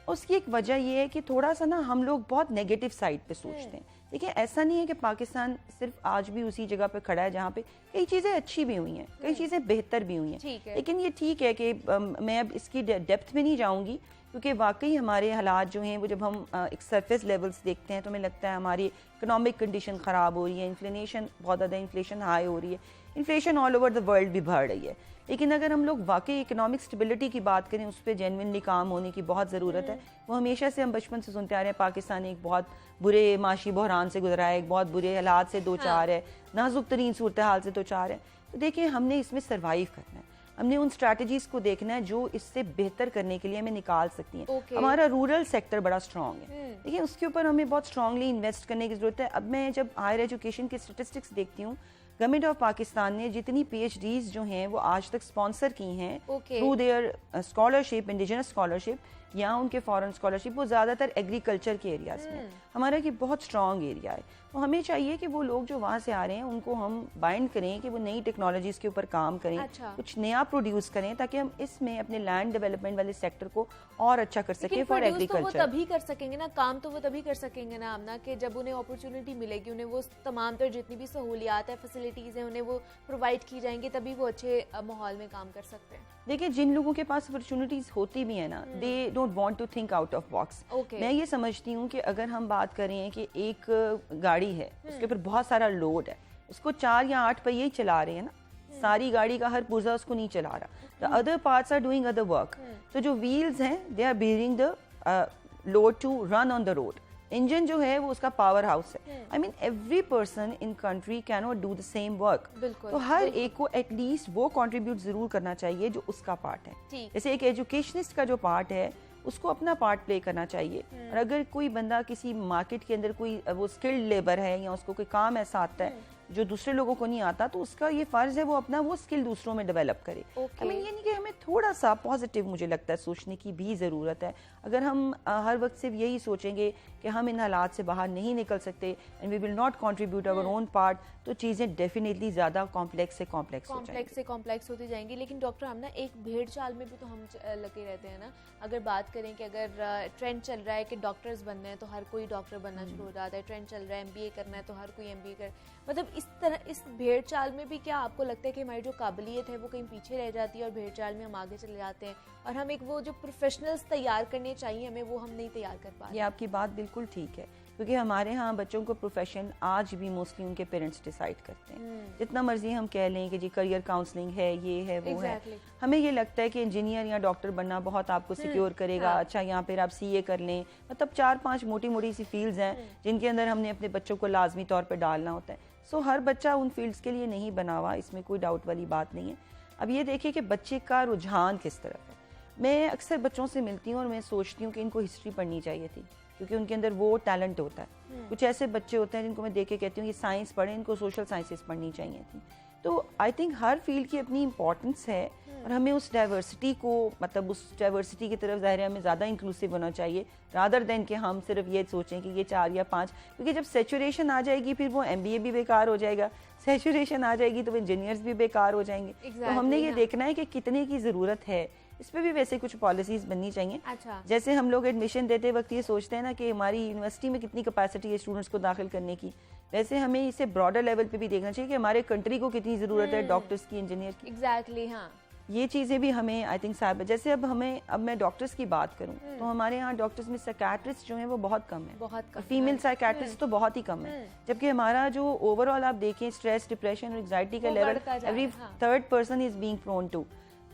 उसकी एक वजह यह है कि थोड़ा सा ना हम लोग बहुत नेगेटिव साइड पे सोचते हैं। देखिए, ऐसा नहीं है कि पाकिस्तान सिर्फ आज भी उसी जगह पे खड़ा है जहाँ पे कई चीज़ें अच्छी भी हुई हैं, कई चीज़ें बेहतर भी हुई हैं। लेकिन ये ठीक है कि मैं अब इसकी डेप्थ में नहीं जाऊँगी, क्योंकि वाकई हमारे हालात जो हैं वो जब हम एक सरफेस लेवल्स देखते हैं तो हमें लगता है हमारी इकोनॉमिक कंडीशन ख़राब हो रही है, इन्फ्लेशन बहुत ज़्यादा इन्फ्लेशन हाई हो रही है, inflation all over the world भी बढ़ रही है। लेकिन अगर हम लोग वाकई इकोनॉमिक स्टेबिलिटी की बात करें, उस पर जेन्युइनली काम होने की बहुत ज़रूरत है। वो हमेशा से हम बचपन से सुनते आ रहे हैं पाकिस्तान एक बहुत बुरे माशी बहरान से गुजरा है, एक बहुत बुरे हालात से दो चार है, नाजुक तरीन सूरत हाल से दो चार है। तो देखिए, हमने इसमें सर्वाइव करना है, हमने उन स्ट्रैटेजीज को देखना है जो इससे बेहतर करने के लिए हमें निकाल सकती हैं। हमारा रूरल सेक्टर बड़ा स्ट्रांग है, देखिए उसके ऊपर हमें बहुत स्ट्रांगली इन्वेस्ट करने की जरूरत है। अब मैं जब हायर एजुकेशन के स्टेटिस्टिक्स देखती हूँ, गवर्नमेंट ऑफ पाकिस्तान ने जितनी PhDs जो हैं वो आज तक स्पॉन्सर की हैं through their scholarship, indigenous scholarship या उनके फॉरेन स्कॉलरशिप, वो ज़्यादातर एग्रीकल्चर के एरियाज़ में। हमारा कि बहुत स्ट्रॉन्ग एरिया है, तो हमें चाहिए कि वो लोग जो वहाँ से आ रहे हैं उनको हम बाइंड करें कि वो नई टेक्नोलॉजीज़ के ऊपर काम करें। अच्छा। कुछ नया प्रोड्यूस करें ताकि हम इसमें अपने लैंड डेवलपमेंट वाले सेक्टर को और अच्छा कर सकें फॉर एग्रीकल्चर। तो वो तभी कर सकेंगे ना, काम तो वो तभी कर सकेंगे ना आमना, कि जब उन्हें अपॉर्चुनिटी मिलेगी, उन्हें वो तमाम तर जितनी भी सहूलियात है, फैसिलिटीज़ हैं, उन्हें वो प्रोवाइड की जाएंगी, तभी वो अच्छे माहौल में काम कर सकते हैं। देखिए, जिन लोगों के पास अपॉर्चुनिटीज होती भी है ना, they don't want to think out of box. मैं ये समझती हूँ कि अगर हम बात करें कि एक गाड़ी है, उसके ऊपर बहुत सारा लोड है, उसको 4 या 8 पहिए ही चला रहे हैं ना, सारी गाड़ी का हर पुर्जा उसको नहीं चला रहा, the other parts are doing other work. तो जो व्हील्स हैं, they are bearing the load to run on the road. Engine जो है वो उसका पावर हाउस है। I mean every person in country can not do the same work, तो हर एक को एटलीस्ट वो कंट्रीब्यूट जरूर करना चाहिए जो उसका पार्ट है। जैसे एक एजुकेशनिस्ट का जो पार्ट है उसको अपना पार्ट प्ले करना चाहिए, और अगर कोई बंदा किसी मार्केट के अंदर कोई वो स्किल्ड लेबर है या उसको कोई काम ऐसा आता है जो दूसरे लोगों को नहीं आता, तो उसका ये फ़र्ज़ है वो अपना वो स्किल दूसरों में डेवलप करे। Okay. I mean, ये नहीं कि हमें थोड़ा सा पॉजिटिव मुझे लगता है सोचने की भी ज़रूरत है। अगर हम हर वक्त सिर्फ यही सोचेंगे कि हम इन हालात से बाहर नहीं निकल सकते and we will not contribute our own part, तो चीज़ें डेफिनेटली ज़्यादा कॉम्प्लेक्स से कॉम्प्लेक्स होती जाएंगी। लेकिन डॉक्टर हम ना एक भेड़ चाल में भी तो हम लगे रहते हैं ना। अगर बात करें कि अगर ट्रेंड चल रहा है कि डॉक्टर्स बनना है तो हर कोई डॉक्टर बनना शुरू हो जाता है, ट्रेंड चल रहा है MBA करना है तो हर कोई MBA कर, मतलब इस तरह इस भेड़ चाल में भी क्या आपको लगता है कि हमारी जो काबिलियत है वो कहीं पीछे रह जाती है और भेड़ चाल में हम आगे चले जाते हैं और हम एक वो जो प्रोफेशनल्स तैयार करने चाहिए हमें वो हम नहीं तैयार कर पा रहे? ये आपकी बात बिल्कुल ठीक है, क्योंकि हमारे यहाँ बच्चों को प्रोफेशन आज भी मोस्टली उनके पेरेंट्स डिसाइड करते हैं। जितना मर्जी हम कह लें कि जी करियर काउंसलिंग है, ये है, वो Exactly. है, हमें ये लगता है कि इंजीनियर या डॉक्टर बनना बहुत आपको सिक्योर करेगा। हाँ. अच्छा, यहाँ पर आप CA कर लें, मतलब 4-5 मोटी मोटी सी फील्ड्स हैं जिनके अंदर हमने अपने बच्चों को लाजमी तौर पर डालना होता है। सो हर बच्चा उन फील्ड्स के लिए नहीं बना हुआ, इसमें कोई डाउट वाली बात नहीं है। अब ये देखिए कि बच्चे का रुझान किस तरफ है। मैं अक्सर बच्चों से मिलती हूँ और मैं सोचती हूँ कि इनको हिस्ट्री पढ़नी चाहिए थी, क्योंकि उनके अंदर वो टैलेंट होता है। कुछ ऐसे बच्चे होते हैं जिनको मैं देख के कहती हूँ ये साइंस पढ़ें, इनको सोशल साइंसेस पढ़नी चाहिए थी। तो आई थिंक हर फील्ड की अपनी इंपॉर्टेंस है और हमें उस डाइवर्सिटी को, मतलब उस डाइवर्सिटी की तरफ ज़ाहिर है हमें ज़्यादा इंक्लूसिव होना चाहिए, रादर देन कि हम सिर्फ ये सोचें कि ये 4 या 5, क्योंकि जब सेचुरेशन आ जाएगी फिर वो MBA भी बेकार हो जाएगा, सेचुरेशन आ जाएगी तो इंजीनियर्स भी बेकार हो जाएंगे। तो हमने ये देखना है कि कितने की ज़रूरत है। इस पर भी वैसे कुछ पॉलिसीज़ बननी चाहिए। अच्छा। जैसे हम लोग एडमिशन देते वक्त ये सोचते हैं ना कि हमारी यूनिवर्सिटी में कितनी कैपेसिटी है स्टूडेंट्स को दाखिल करने की, वैसे हमें इसे ब्रॉडर लेवल पे भी देखना चाहिए कि हमारे कंट्री को कितनी ज़रूरत है डॉक्टर्स की, इंजीनियर की। एग्जैक्टली, हाँ। ये चीज़ें भी हमें आई थिंक साहब, जैसे अब मैं डॉक्टर्स की बात करूं तो हमारे यहाँ डॉक्टर्स में साइकियाट्रिस्ट जो हैं वो बहुत कम है, बहुत कम, फीमेल साइकियाट्रिस्ट तो बहुत ही कम है। जबकि हमारा जो ओवरऑल आप देखें स्ट्रेस, डिप्रेशन और एग्जाइटी का level every 3rd person is being prone to.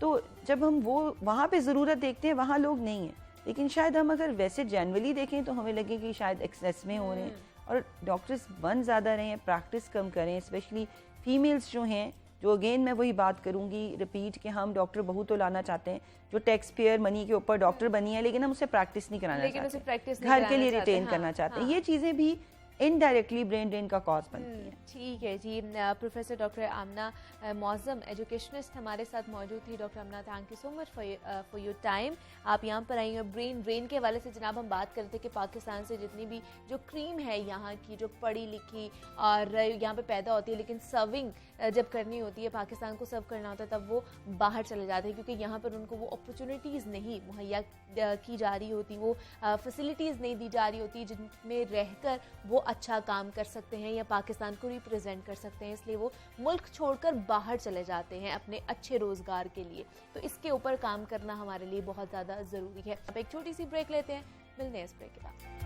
तो जब हम वो वहाँ पे ज़रूरत देखते हैं वहाँ लोग नहीं हैं, लेकिन शायद हम अगर वैसे जनरली देखें तो हमें लगे कि शायद एक्सेस में हो रहे हैं और डॉक्टर्स बन ज़्यादा रहे हैं, प्रैक्टिस कम करें, स्पेशली फीमेल्स जो हैं, जो अगेन मैं वही बात करूंगी रिपीट कि हम डॉक्टर बहू तो लाना चाहते हैं जो टैक्स पेयर मनी के ऊपर डॉक्टर बनी है, लेकिन हम उसे प्रैक्टिस नहीं कराना चाहते, घर के लिए रिटेन करना चाहते हैं। ये चीज़ें भी इनडायरेक्टली ब्रेन ड्रेन का कॉज बनती है। ठीक है जी। Professor doctor Amna Mauzam educationist हमारे साथ मौजूद थी। Doctor Amna, thank you so much for your time. आप यहाँ पर आई हैं। ब्रेन ड्रेन के हवाले से जनाब हम बात कर रहे थे कि पाकिस्तान से जितनी भी जो क्रीम है यहाँ की, जो पढ़ी लिखी और यहाँ पे पैदा होती है, लेकिन सर्विंग जब करनी होती है, पाकिस्तान को सर्व करना होता है, तब वो बाहर चले जाते हैं क्योंकि यहाँ पर उनको वो अपॉर्चुनिटीज़ नहीं मुहैया की जा रही होती, वो फैसिलिटीज़ नहीं दी जा रही होती जिनमें रहकर वो अच्छा काम कर सकते हैं या पाकिस्तान को रिप्रेजेंट कर सकते हैं। इसलिए वो मुल्क छोड़कर बाहर चले जाते हैं अपने अच्छे रोज़गार के लिए। तो इसके ऊपर काम करना हमारे लिए बहुत ज़्यादा ज़रूरी है। अब एक छोटी सी ब्रेक लेते हैं, मिलते हैं इस ब्रेक के बाद।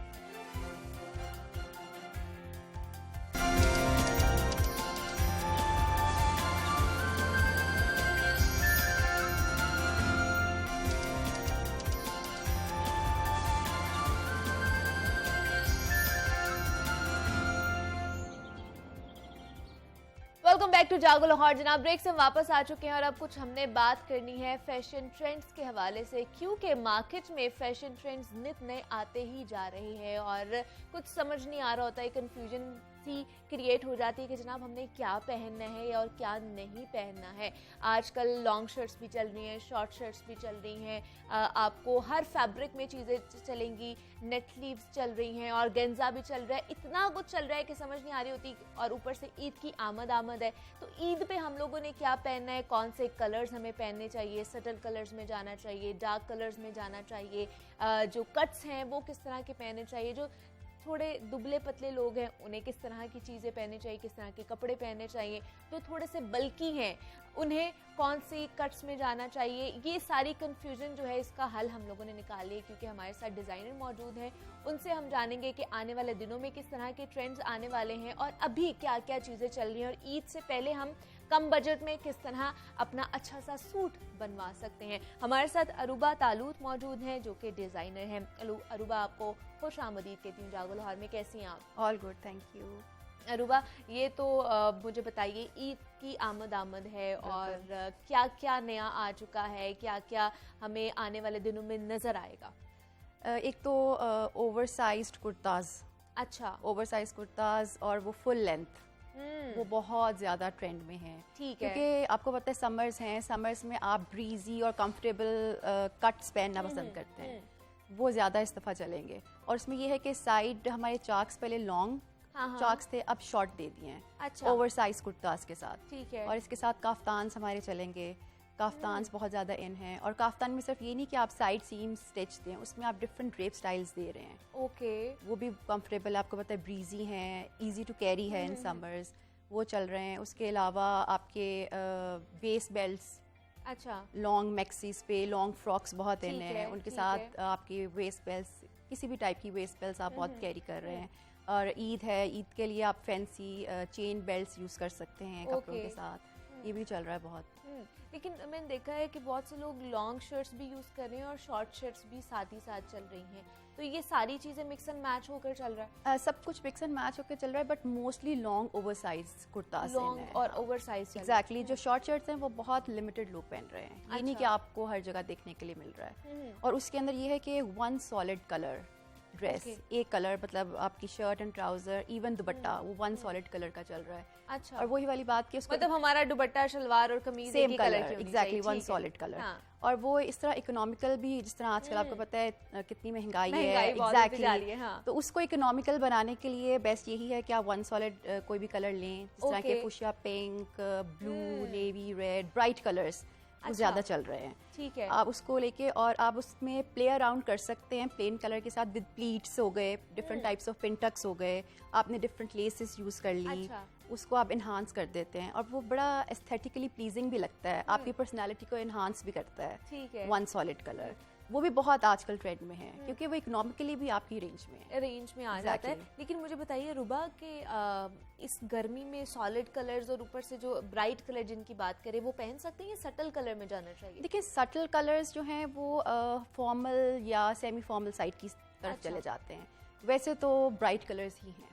वेलकम बैक टू जागो लाहौर। जनाब ब्रेक से वापस आ चुके हैं और अब कुछ हमने बात करनी है फैशन ट्रेंड्स के हवाले से, क्योंकि मार्केट में फैशन ट्रेंड्स नित नए आते ही जा रहे हैं और कुछ समझ नहीं आ रहा होता है, कंफ्यूजन सी क्रिएट हो जाती है कि जनाब हमने क्या पहनना है और क्या नहीं पहनना है। आजकल लॉन्ग शर्ट्स भी चल रही हैं, शॉर्ट शर्ट्स भी चल रही हैं, आपको हर फैब्रिक में चीज़ें चलेंगी, नेट स्लीव्स चल रही हैं और गेंजा भी चल रहा है, इतना कुछ चल रहा है कि समझ नहीं आ रही होती। और ऊपर से ईद की आमद है, तो ईद पे हम लोगों ने क्या पहनना है, कौन से कलर्स हमें पहनने चाहिए, सटल कलर्स में जाना चाहिए, डार्क कलर्स में जाना चाहिए, जो कट्स हैं वो किस तरह के पहनने चाहिए, जो थोड़े दुबले पतले लोग हैं उन्हें किस तरह की चीज़ें पहननी चाहिए, किस तरह के कपड़े पहनने चाहिए, जो थोड़े से बल्की हैं उन्हें कौन सी कट्स में जाना चाहिए। ये सारी कन्फ्यूजन जो है इसका हल हम लोगों ने निकाली है क्योंकि हमारे साथ डिज़ाइनर मौजूद हैं। उनसे हम जानेंगे कि आने वाले दिनों में किस तरह के ट्रेंड्स आने वाले हैं और अभी क्या क्या चीज़ें चल रही हैं और ईद से पहले हम कम बजट में किस तरह अपना अच्छा सा सूट बनवा सकते हैं। हमारे साथ अरूबा तालूत मौजूद हैं जो कि डिज़ाइनर हैं। अरूबा, आपको खुश आमदीद कहती हूँ जागो लाहौर में। कैसी हैं आप? All good, thank you. Aruba, ये तो मुझे बताइए, ईद की आमद है और क्या क्या नया आ चुका है, क्या क्या हमें आने वाले दिनों में नज़र आएगा? एक तो ओवर साइज्ड कुर्ताज़। अच्छा, ओवर साइज कुर्ताज़ और वो फुल लेंथ, वो बहुत ज़्यादा ट्रेंड में है। ठीक है। क्योंकि आपको पता है समर्स हैं, समर्स में आप ब्रीजी और कंफर्टेबल कट्स पहनना पसंद करते हैं, वो ज़्यादा इस दफ़ा चलेंगे। और इसमें ये है कि साइड हमारे चाक्स पहले लॉन्ग चाक्स थे, अब शॉर्ट दे दिए हैं, अच्छा। ओवर साइज कुर्तास के साथ। ठीक है। और इसके साथ काफ्तान्स हमारे चलेंगे, काफ्तान्स बहुत ज़्यादा इन हैं। और काफ्तान में सिर्फ ये नहीं कि आप साइड सीम स्टिच दें, उसमें आप डिफरेंट ड्रेप स्टाइल्स दे रहे हैं। ओके। वो भी कंफर्टेबल, आपको पता है ब्रीजी हैं, इजी टू कैरी है इन समर्स, वो चल रहे हैं। उसके अलावा आपके वेस्ट बेल्ट्स, अच्छा। लॉन्ग मैक्सीज पे लॉन्ग फ्रॉक्स बहुत इन ठीक हैं, है, उनके ठीक साथ है। आपके वेस्ट बेल्ट्स, किसी भी टाइप की वेस्ट बेल्ट्स आप बहुत कैरी कर रहे हैं। और ईद है, ईद के लिए आप फैंसी चेन बेल्ट्स यूज़ कर सकते हैं कपड़ों के साथ, ये भी चल रहा है बहुत। लेकिन मैंने देखा है कि बहुत से लोग लॉन्ग शर्ट्स भी यूज़ कर रहे हैं और शॉर्ट शर्ट्स भी साथ ही साथ चल रही हैं, तो ये सारी चीज़ें मिक्स एंड मैच होकर चल रहा है। सब कुछ मिक्स एंड मैच होकर चल रहा है, but mostly long over size kurta long और ओवर साइज। एग्जैक्टली। जो शॉर्ट शर्ट्स हैं वो बहुत लिमिटेड लोग पहन रहे हैं, ये नहीं कि अच्छा। आपको हर जगह देखने के लिए मिल रहा है। और उसके अंदर ये है कि वन सॉलिड कलर ड्रेस, एक कलर, मतलब आपकी शर्ट एंड ट्राउजर इवन दुपट्टा, वो वन सॉलिड कलर का चल रहा है। अच्छा। और वही वाली बात कि उसको मतलब हमारा दुपट्टा, शलवार और कमीज सेम एक ही कलर, की होनी एग्जैक्टली चाहिए, वन ठीक है। Solid colour. हाँ। और वो इस तरह इकोनॉमिकल भी, जिस तरह आजकल आपको पता है कितनी महंगाई है, बहुत होती जा रही है, हाँ। तो उसको इकोनॉमिकल बनाने के लिए बेस्ट यही है कि आप वन सॉलिड कोई भी कलर लें, जिस तरह के fuchsia pink, blue, navy, red, bright colours वो ज़्यादा चल रहे हैं। ठीक है। आप उसको लेके और आप उसमें प्ले अराउंड कर सकते हैं प्लेन कलर के साथ, विद प्लीट्स हो गए, डिफरेंट टाइप्स ऑफ पिंटक्स हो गए, आपने डिफरेंट लेसेस यूज़ कर ली, अच्छा। उसको आप इन्हांस कर देते हैं और वो बड़ा एस्थेटिकली प्लीजिंग भी लगता है, आपकी पर्सनैलिटी को इन्हांस भी करता है। ठीक है। वन सॉलिड कलर वो भी बहुत आजकल ट्रेंड में है, क्योंकि वो इकोनॉमिकली भी आपकी रेंज में है। रेंज में आ जाता है। Exactly. लेकिन मुझे बताइए रुबा कि इस गर्मी में सॉलिड कलर्स और ऊपर से जो ब्राइट कलर जिनकी बात करें वो पहन सकते हैं या सटल कलर में जाना चाहिए? देखिए सटल कलर्स जो हैं वो फॉर्मल या सेमी फॉर्मल साइड की तरफ अच्छा। चले जाते हैं, वैसे तो ब्राइट कलर्स ही हैं।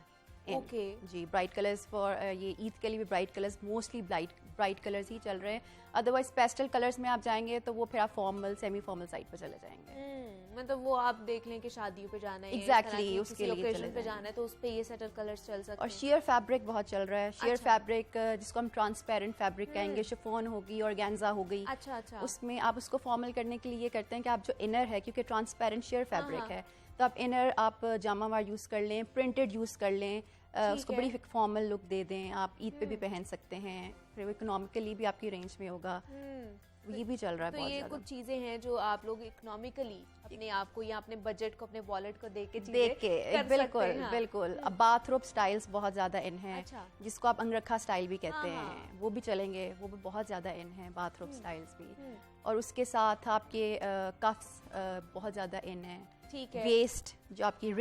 ओके। जी, ब्राइट कलर्स फॉर ये ईद के लिए भी bright colours, mostly bright colours ही चल रहे हैं। अदरवाइज पेस्टल कलर्स में आप जाएंगे तो वो फिर आप फॉर्मल सेमी फॉर्मल साइड पर चले जाएंगे। मतलब वो आप देख लें कि शादियों पे जाना है, Exactly, किसी उसके लिए ओकेजन चले पे जाएंगे। जाना है तो उस पे ये सटल कलर्स चल सकते और हैं। शेयर फैब्रिक बहुत चल रहा है, शेयर अच्छा। फैब्रिक जिसको हम ट्रांसपेरेंट फैब्रिक कहेंगे, शिफॉन होगी, ऑर्गेन्जा हो गई। अच्छा अच्छा। उसमें आप उसको फॉर्मल करने के लिए ये करते हैं कि आप जो इनर है, क्योंकि ट्रांसपेरेंट शेयर फैब्रिक हाँ। है, तो आप इनर आप जामा वार यूज़ कर लें, प्रिंटेड यूज़ कर लें, उसको है। बड़ी फॉर्मल लुक दे दें। आप ईद पे भी पहन सकते हैं, फिर वो इकोनॉमिकली भी आपकी रेंज में होगा। ये भी चल रहा है तो बहुत ये ज़्यादा। कुछ चीजें हैं जो आप लोग इकोनॉमिकली अपने आप को या अपने बजट को, अपने वॉलेट को देख के देख के कर बिल्कुल सकते हैं, हाँ। बिल्कुल। अब बाथरोब स्टाइल्स बहुत ज़्यादा इन हैं, अच्छा। जिसको आप अंगरखा स्टाइल भी कहते हाँ, हैं, वो भी चलेंगे, वो भी बहुत ज़्यादा इन हैं बाथरोब स्टाइल्स भी। और उसके साथ आपके कफ्स बहुत ज़्यादा इन हैं। ठीक है। वेस्ट जो आपकी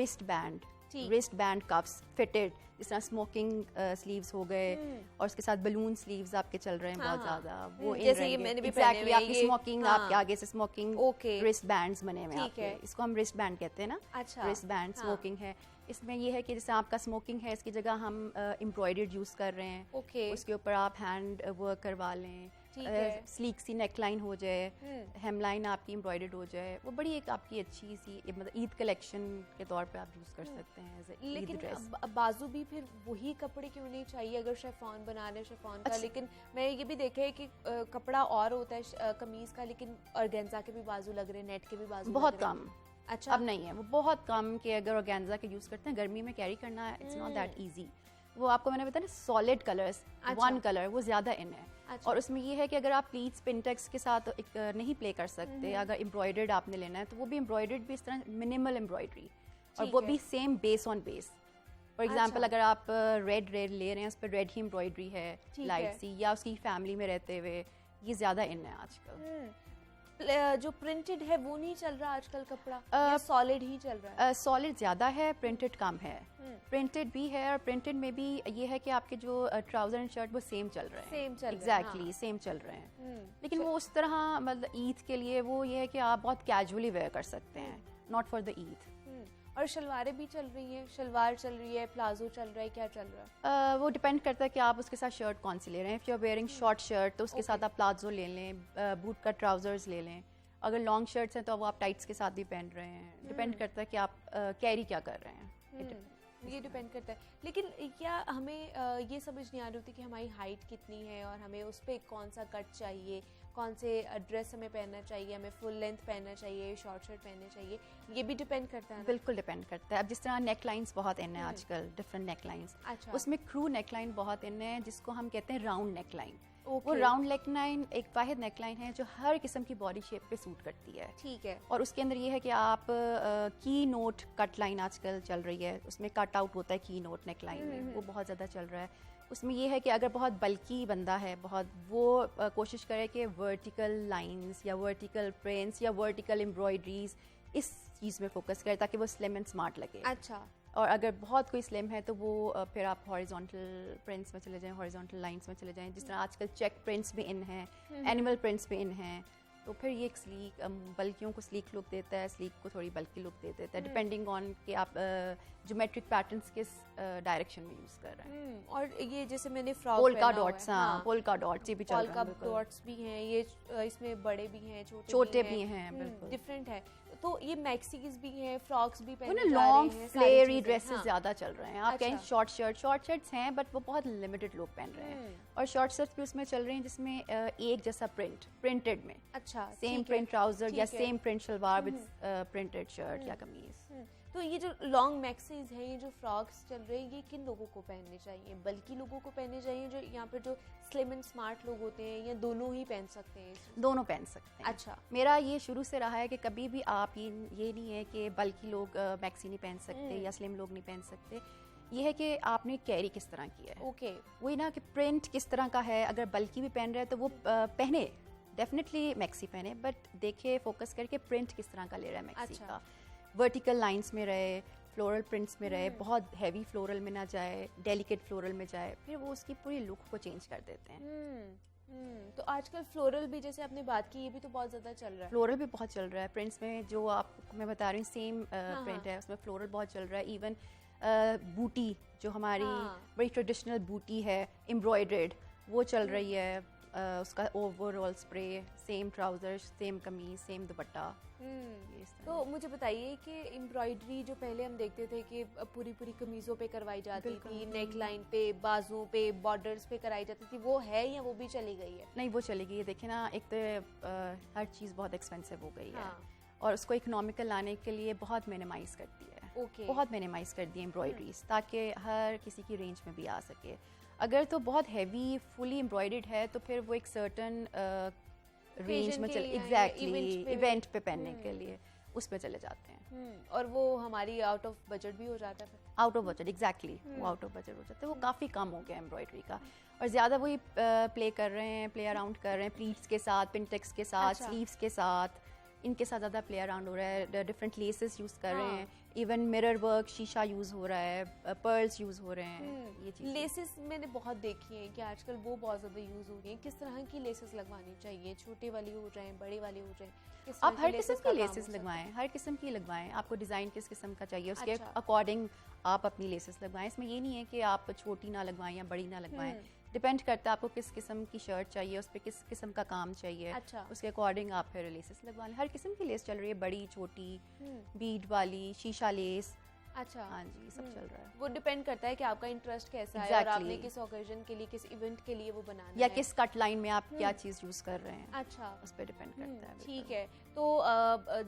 ठीक। रिस्ट बैंड कफ्स फिटेड, जिस तरह स्मोकिंग स्लीव्स हो गए, और उसके साथ बलून स्लीव्स आपके चल रहे हैं हाँ, बहुत हाँ। ज्यादा। वो इन जैसे ये रहेंगे। मैंने भी Exactly, पहने हुए हैं, आपकी ये- स्मोकिंग, हाँ। आपके आगे से स्मोकिंग Okay. रिस्ट बैंड्स बने हुए हैं ठीक है। आपके, इसको हम रिस्ट बैंड कहते हैं ना। अच्छा। रिस्ट बैंड हाँ। स्मोकिंग है। इसमें ये है कि जैसे आपका स्मोकिंग है, इसकी जगह हम एम्ब्रॉयडर्ड यूज कर रहे हैं। ओके। उसके ऊपर आप हैंड वर्क करवा लें, ठीक है। स्लीक सी नेकलाइन हो जाए, हेमलाइन आपकी एम्ब्रॉयडर्ड हो जाए, वो बड़ी एक आपकी अच्छी सी मतलब ईद कलेक्शन के तौर पे आप यूज कर सकते हैं एज ईद लेकिन ड्रेस। बाजू भी फिर वही कपड़े क्यों नहीं चाहिए अगर शिफॉन बना रहे हैं शिफॉन का? अच्छा। लेकिन मैं ये भी देखा है कि कपड़ा और होता है कमीज का, लेकिन ऑर्गेन्जा के भी बाजू लग रहे हैं, नेट के भी बाजू बहुत लग रहे हैं। कम। अच्छा। अब नहीं है वो, बहुत कम कि अगर ऑर्गेन्जा के यूज करते हैं गर्मी में कैरी करना, इट्स नॉट दैट इजी। वो आपको मैंने बताया ना सॉलिड कलर्स, अच्छा। वन कलर वो ज्यादा इन है। अच्छा। और उसमें ये है कि अगर आप प्लीट्स पिंटेक्स के साथ नहीं प्ले कर सकते, अगर एम्ब्रॉयडर्ड आपने लेना है तो वो भी एम्ब्रॉयडर्ड भी इस तरह मिनिमल एम्ब्रॉयडरी, और ठीक वो है। भी same base on base. For example अच्छा। अगर आप रेड ले रहे हैं, उस पर रेड ही एम्ब्रॉयडरी है ठीक लाइट है। सी, या उसकी फैमिली में रहते हुए, ये ज्यादा इन है आजकल। जो प्रिंटेड है वो नहीं चल रहा आजकल कपड़ा, या सॉलिड ही चल रहा है? सॉलिड ज़्यादा है, प्रिंटेड कम है। प्रिंटेड भी है, और प्रिंटेड में भी ये है कि आपके जो ट्राउजर एंड शर्ट वो सेम चल रहे हैं। Same चल रहे हैं, एग्जैक्टली सेम चल रहे हैं। लेकिन वो उस तरह मतलब ईद के लिए वो ये है कि आप बहुत कैजुअली वेयर कर सकते हैं, नॉट फॉर द ईद। और शलवारें भी चल रही हैं, शलवार चल रही है, प्लाजो चल रहा है, क्या चल रहा है? वो डिपेंड करता है कि आप उसके साथ शर्ट कौन सी ले रहे हैं। If you are wearing short shirt तो उसके साथ आप प्लाजो ले लें, बूट कट ट्राउजर्स ले लें। अगर लॉन्ग शर्ट्स हैं तो वो आप टाइट्स के साथ भी पहन रहे हैं। डिपेंड करता है कि आप कैरी क्या कर रहे हैं। ये डिपेंड करता है। लेकिन क्या हमें ये समझ नहीं आ रही होती कि हमारी हाइट कितनी है और हमें उस पर कौन सा कट चाहिए, कौन से ड्रेस हमें पहनना चाहिए, हमें फुल लेंथ पहनना चाहिए, शॉर्ट शर्ट पहनने चाहिए, ये भी डिपेंड करता है ना? बिल्कुल डिपेंड करता है। अब जिस तरह नेक लाइन्स बहुत इन है आजकल, डिफरेंट नेक लाइन्स, अच्छा। उसमें क्रू नेक लाइन बहुत इन है, जिसको हम कहते हैं राउंड नेक लाइन। ओके। वो राउंड नेक लाइन एक वाहिद नेक लाइन है जो हर किस्म की बॉडी शेप पे सूट करती है। ठीक है। और उसके अंदर ये है कि आप की नोट कट लाइन आजकल चल रही है, उसमें कट आउट होता है की नोट नेक लाइन में, वो बहुत ज़्यादा चल रहा है। उसमें ये है कि अगर बहुत बल्की बंदा है, बहुत, वो कोशिश करे कि वर्टिकल लाइंस या वर्टिकल प्रिंट्स या वर्टिकल एम्ब्रॉयडरीज इस चीज़ में फोकस करे ताकि वो स्लिम एंड स्मार्ट लगे। अच्छा। और अगर बहुत कोई स्लिम है तो वो फिर आप हॉरिजॉन्टल प्रिंट्स में चले जाएं, हॉरिजॉन्टल लाइंस में चले जाएं, जिस तरह आजकल चेक प्रिंट्स भी इन हैं, एनिमल प्रिंट्स भी इन हैं, तो फिर ये एक स्लीक, बल्कियों को स्लीक लुक देता है, स्लीक को थोड़ी बल्कि लुक दे देता है, डिपेंडिंग ऑन कि आप ज्योमेट्रिक पैटर्न्स किस डायरेक्शन में यूज़ कर रहे हैं। और ये जैसे मैंने फ्रॉक पोल्का डॉट्स, हाँ पोल्का डॉट्स ये भी चल रहा है। पोल्का डॉट्स भी हैं, ये इसमें बड़े भी हैं, छोटे भी हैं, बिल्कुल डिफरेंट है। तो ये मैक्सीज भी हैं, फ्रॉक्स भी वो पहने ना जा रहे लॉन्ग हैं, सारी फ्लेयरी चीजें, ड्रेसेस हाँ। ज़्यादा चल रहे हैं। आप कहें शॉर्ट शर्ट्स हैं बट वो बहुत लिमिटेड लोग पहन रहे हैं, और शॉर्ट शर्ट्स भी उसमें चल रही हैं जिसमें एक जैसा प्रिंटेड में, अच्छा, सेम प्रिंट ट्राउजर या same print shalwar with printed shirt या कमीज। तो ये जो लॉन्ग मैक्सीज हैं, ये जो फ्रॉक्स चल रहे हैं, ये किन लोगों को पहनने चाहिए? बल्कि लोगों को पहनने चाहिए, जो यहाँ पे जो स्लिम एंड स्मार्ट लोग होते हैं, या दोनों ही पहन सकते हैं? दोनों पहन सकते हैं। अच्छा। मेरा ये शुरू से रहा है कि कभी भी आप ये नहीं है कि बल्कि लोग मैक्सी नहीं पहन सकते या स्लिम लोग नहीं पहन सकते। ये है कि आपने कैरी किस तरह किया है। ओके। वही ना कि प्रिंट किस तरह का है। अगर बल्कि भी पहन रहे हैं तो वो पहने, डेफिनेटली मैक्सी पहने, बट देखिए फोकस करके प्रिंट किस तरह का ले रहा है मैक्सी अच्छा। का। वर्टिकल लाइंस में रहे, फ्लोरल प्रिंट्स में रहे, बहुत हैवी फ्लोरल में ना जाए, डेलिकेट फ्लोरल में जाए, फिर वो उसकी पूरी लुक को चेंज कर देते हैं। तो आजकल फ्लोरल भी, जैसे आपने बात की, ये भी तो बहुत ज्यादा चल रहा है। फ्लोरल भी बहुत चल रहा है प्रिंट्स में, जो आपको मैं बता रही हूँ सेम प्रिंट है, उसमें फ्लोरल बहुत चल रहा है। इवन बूटी जो हमारी बड़ी ट्रेडिशनल बूटी है, एम्ब्रॉयडर्ड, वो चल रही है। उसका overall spray, same trouser, same कमीज, सेम दुपट्टा। तो मुझे बताइए कि एम्ब्रॉयडरी जो पहले हम देखते थे कि पूरी पूरी कमीज़ों पे करवाई जाती थी, नेक लाइन पे, बाजुओं पे, बॉर्डर्स पे कराई जाती थी, वो है या वो भी चली गई है? नहीं, वो चली गई है। देखिए ना, एक तो हर चीज़ बहुत एक्सपेंसिव हो गई है, हाँ। और उसको इकोनॉमिकल लाने के लिए बहुत मिनिमाइज करती है। ओके। बहुत मिनिमाइज कर दी एम्ब्रॉयडरीज, ताकि हर किसी की रेंज में भी आ सके। अगर तो बहुत हैवी फुली एम्ब्रॉयडर्ड है तो फिर वो एक सर्टन रेंज में चले, एग्जैक्टली इवेंट पे पहनने के लिए उस पे चले जाते हैं। और वो हमारी आउट ऑफ बजट भी हो जाता है। आउट ऑफ बजट, एग्जैक्टली, वो आउट ऑफ बजट हो जाता है। वो काफ़ी कम हो गया एम्ब्रॉयडरी का, और ज़्यादा वही प्ले कर रहे हैं, प्ले अराउंड कर रहे हैं प्लीट्स के साथ, पिनटेक्स के साथ, अच्छा। स्लीव्स के साथ, इनके साथ ज़्यादा प्ले अराउंड हो रहा है। डिफरेंट लेसेस यूज़ कर रहे हैं, इवन मिरर वर्क, शीशा यूज़ हो रहा है, पर्ल्स यूज़ हो रहे हैं। ये चीज़ लेसेस मैंने बहुत देखी हैं कि आजकल वो बहुत ज़्यादा यूज़ हो रही हैं। किस तरह की लेसेस लगवानी चाहिए? छोटे वाली हो जाए, बड़े वाली हो जाए? आप हर किस्म की लेसेस लगवाएं, हर किस्म की लगवाएं। आपको डिज़ाइन किस किस्म का चाहिए उसके अकॉर्डिंग आप अपनी लेसेस लगवाएं। इसमें ये नहीं है कि आप छोटी ना लगवाएं या बड़ी ना लगवाएं, डिपेंड करता है आपको किस किस्म की शर्ट चाहिए, उस पर किस किस्म का काम चाहिए, अच्छा। उसके अकॉर्डिंग आप फिर लेसेस लगवा लें। हर किस्म की लेस चल रही है, बड़ी छोटी, बीड वाली, शीशा लेस। अच्छा। हाँ जी, सब चल रहा है। वो डिपेंड करता है कि आपका इंटरेस्ट कैसा है और आपने किस ओकेजन के लिए, किस इवेंट के लिए वो बनाना या है, किस कट लाइन में आप क्या चीज़ यूज़ कर रहे हैं। अच्छा, उस पर डिपेंड करता है। ठीक है। तो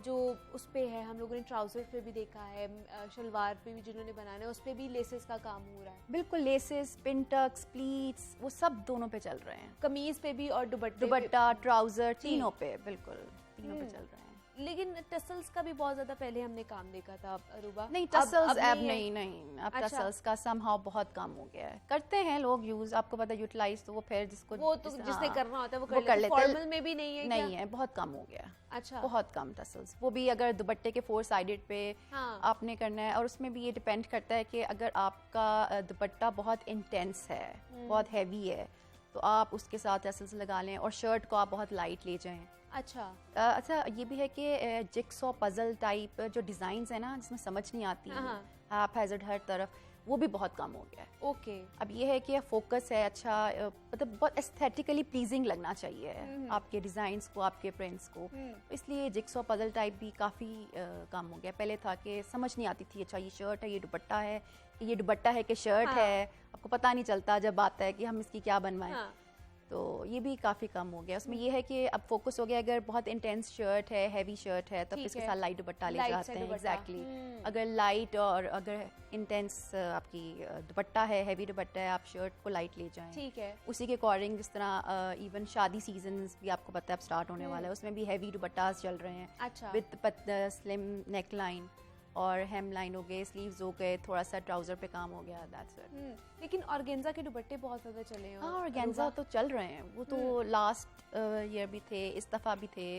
जो उस पे है, हम लोगों ने ट्राउजर पे भी देखा है, शलवार पे भी जिन्होंने बनाना है उस पे भी लेसेस का काम हो रहा है। बिल्कुल, लेसेस, पिनटक्स, प्लीट्स, वो सब दोनों पे चल रहे हैं। कमीज पे भी और दुपट्टा, ट्राउजर, तीनों पे, बिल्कुल तीनों पे चल रहे हैं। लेकिन टसल्स का भी बहुत ज्यादा पहले हमने काम देखा था, रूबा। नहीं, टसल्स अब नहीं, नहीं, अब अच्छा। टसल्स का समहाउ बहुत कम हो गया है। करते हैं लोग यूज, आपको पता है, यूटिलाइज, तो वो फिर जिसको वो तो जिसने करना होता है वो कर कर लेते। फॉर्मल में भी नहीं है क्या? नहीं है, बहुत कम हो गया। अच्छा। बहुत कम टसल्स, वो भी अगर दुपट्टे के 4 साइडेड पे आपने करना है, और उसमें भी ये डिपेंड करता है कि अगर आपका दुपट्टा बहुत इंटेंस है, बहुत हैवी है, तो आप उसके साथ टसल्स लगा लें, और शर्ट को आप बहुत लाइट ले जाएं। अच्छा। अच्छा, ये भी है कि जिक्सॉ पजल टाइप जो डिज़ाइंस है ना, जिसमें समझ नहीं आती, आप हैजर्ड हर तरफ, वो भी बहुत कम हो गया है। ओके। अब ये है कि फोकस है अच्छा, मतलब बहुत एस्थेटिकली प्लीजिंग लगना चाहिए आपके डिज़ाइंस को, आपके प्रिंट्स को, इसलिए जिक्सॉ पजल टाइप भी काफ़ी कम हो गया। पहले था कि समझ नहीं आती थी, अच्छा ये शर्ट है, ये दुपट्टा है, ये दुपट्टा है कि शर्ट है, आपको पता नहीं चलता जब आता है कि हम इसकी क्या बनवाएं। तो ये भी काफ़ी कम हो गया। उसमें ये है कि अब फोकस हो गया, अगर बहुत इंटेंस शर्ट है, हैवी शर्ट है, तो इसके साथ लाइट दुपट्टा ले जाते हैं। एग्जैक्टली, अगर लाइट और अगर इंटेंस आपकी दुपट्टा है, हैवी दुपट्टा है, आप शर्ट को लाइट ले जाएं। ठीक है। उसी के अकॉर्डिंग, जिस तरह इवन शादी सीजन्स भी आपको पता है अब स्टार्ट होने वाला है, उसमें भी हैवी दुपट्टास चल रहे हैं। अच्छा। विद स्लिम नेक लाइन और हेम लाइन हो गए, स्लीव्स हो गए, थोड़ा सा ट्राउजर पे काम हो गया, दैट्स इट। लेकिन ऑर्गेन्जा के दुपट्टे बहुत ज्यादा चले हैं। हाँ, ऑर्गेन्जा तो चल रहे हैं, वो तो लास्ट ईयर भी थे, इस दफ़ा भी थे,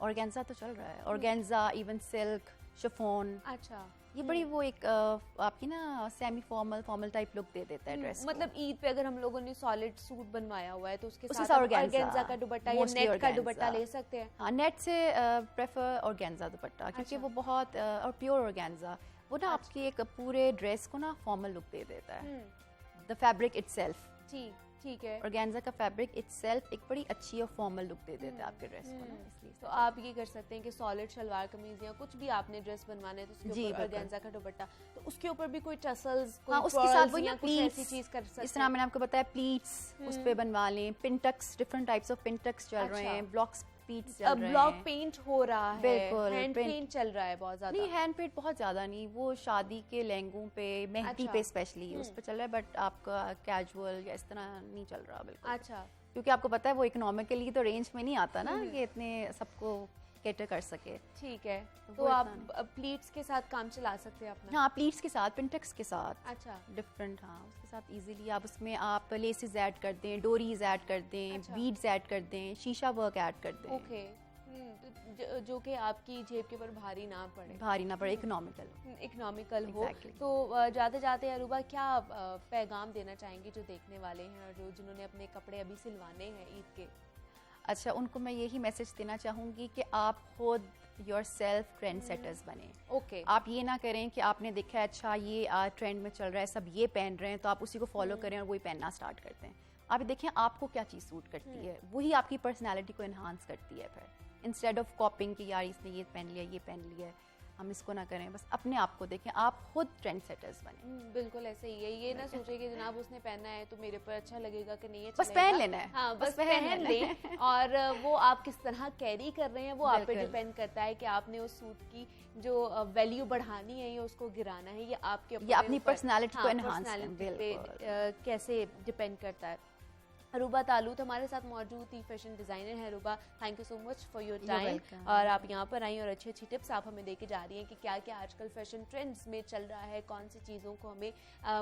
ऑर्गेन्जा तो चल रहा है। ऑर्गेन्जा, इवन सिल्क, शिफॉन, अच्छा, ये बड़ी वो एक आपकी ना सेमी फॉर्मल टाइप लुक दे देता है ड्रेस। मतलब ईद पे अगर हम लोगों ने सॉलिड सूट बनवाया हुआ है तो उसके उसके साथ साथ ऑर्गेन्जा का दुपट्टा या mostly नेट का organza। दुपट्टा ले सकते हैं। हाँ, नेट से प्रेफर ऑर्गेन्जा दुपट्टा, क्योंकि वो बहुत और प्योर ऑर्गेन्जा, वो ना आपकी एक पूरे ड्रेस को ना फॉर्मल लुक दे देता है। द फैब्रिक इटसेल्फ, ठीक है। ऑर्गेन्जा का फैब्रिक इटसेल्फ एक बड़ी अच्छी और फॉर्मल लुक दे देता है आपके ड्रेस को ना, इसलिए तो आप ये कर सकते हैं कि सॉलिड शलवार कमीज या कुछ भी आपने ड्रेस बनवाना है तो उसके जी, ऊपर बिल्कुल। ऑर्गेन्जा का दुपट्टा, तो उसके ऊपर भी कोई टसल्स, हाँ, कोई उसके साथ pearls वही या ना कुछ ऐसी प्लीट्स, चीज कर सकते हैं। इस तरह मैंने आपको बताया प्लीट्स, उस पे बनवा लें। Pintucks, different types of pintucks चल रहे हैं, ब्लॉक्स प्लीट्स चल रहे ब्लॉक हैं। पेंट हो रहा है, बिल्कुल, हैंड print- पेंट चल रहा है बहुत ज्यादा। नहीं, हैंड पेंट बहुत ज़्यादा नहीं, वो शादी के लहंगों पे, मेहंदी अच्छा। पे स्पेशली उस पे चल रहा है, बट आपका कैजुअल या इस तरह नहीं चल रहा बिल्कुल। अच्छा, क्योंकि आपको पता है वो इकोनॉमिकली तो रेंज में नहीं आता ना कि इतने सबको कैटर कर सके। ठीक है। वो तो इतना आप प्लीट्स के साथ काम चला सकते हैं अपना। हाँ, प्लीट्स के साथ, पिंटक्स के साथ, अच्छा, डिफरेंट, हाँ, उसके साथ इजीली आप उसमें आप लेसेस ऐड कर दें, डोरीज ऐड कर दें, अच्छा। बीड्स ऐड कर दें, शीशा वर्क ऐड कर दें। ओके। जो कि आपकी जेब के ऊपर भारी ना पड़े, भारी ना पड़े, इकोनॉमिकल। इकोनॉमिकल हो। Exactly. तो जाते जाते अरूबा क्या पैगाम देना चाहेंगी जो देखने वाले हैं और जो जिन्होंने अपने कपड़े अभी सिलवाने हैं ईद के? अच्छा, उनको मैं यही मैसेज देना चाहूँगी कि आप खुद योर सेल्फ ट्रेंड सेटर्स बने। ओके। आप ये ना करें कि आपने देखा है अच्छा ये ट्रेंड में चल रहा है, सब ये पहन रहे हैं, तो आप उसी को फॉलो करें और वही पहनना स्टार्ट करते हैं। आप देखें आपको क्या चीज़ सूट करती है, वही आपकी पर्सनैलिटी को इन्हांस करती है। फिर इंस्टेड ऑफ कॉपिंग कि यार इसने ये पहन लिया, ये पहन लिया, हम इसको ना करें, बस अपने आप को देखें, आप खुद ट्रेंड सेटर्स बने। बिल्कुल ऐसे ही है। ये ना सोचे कि जनाब उसने पहना है तो मेरे पर अच्छा लगेगा कि नहीं अच्छा बस पहन लेना है। हाँ, बस बस पहन पहन लें। और वो आप किस तरह कैरी कर रहे हैं वो आप पे बिल्कुल। डिपेंड करता है कि आपने उस सूट की जो वैल्यू बढ़ानी है या उसको गिराना है, ये आपके या अपनी पर्सनैलिटी को एनहांस personality करें, पे बिल्कुल। कैसे डिपेंड करता है। अरूबा तालूत हमारे साथ मौजूद थी, फैशन डिज़ाइनर है। Aruba, thank you so much for your time. welcome। और आप यहाँ पर आई और अच्छी अच्छी टिप्स आप हमें देके जा रही हैं कि क्या क्या आजकल फैशन ट्रेंड्स में चल रहा है, कौन सी चीज़ों को हमें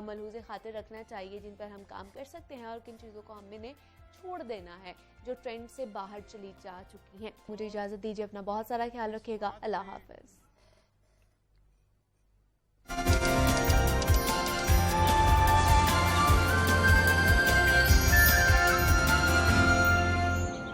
मलहूज़ खातिर रखना चाहिए, जिन पर हम काम कर सकते हैं, और किन चीज़ों को हमने छोड़ देना है जो ट्रेंड से बाहर चली जा चुकी हैं। मुझे इजाज़त दीजिए, अपना बहुत सारा ख्याल रखिएगा। अल्लाह हाफ़िज़।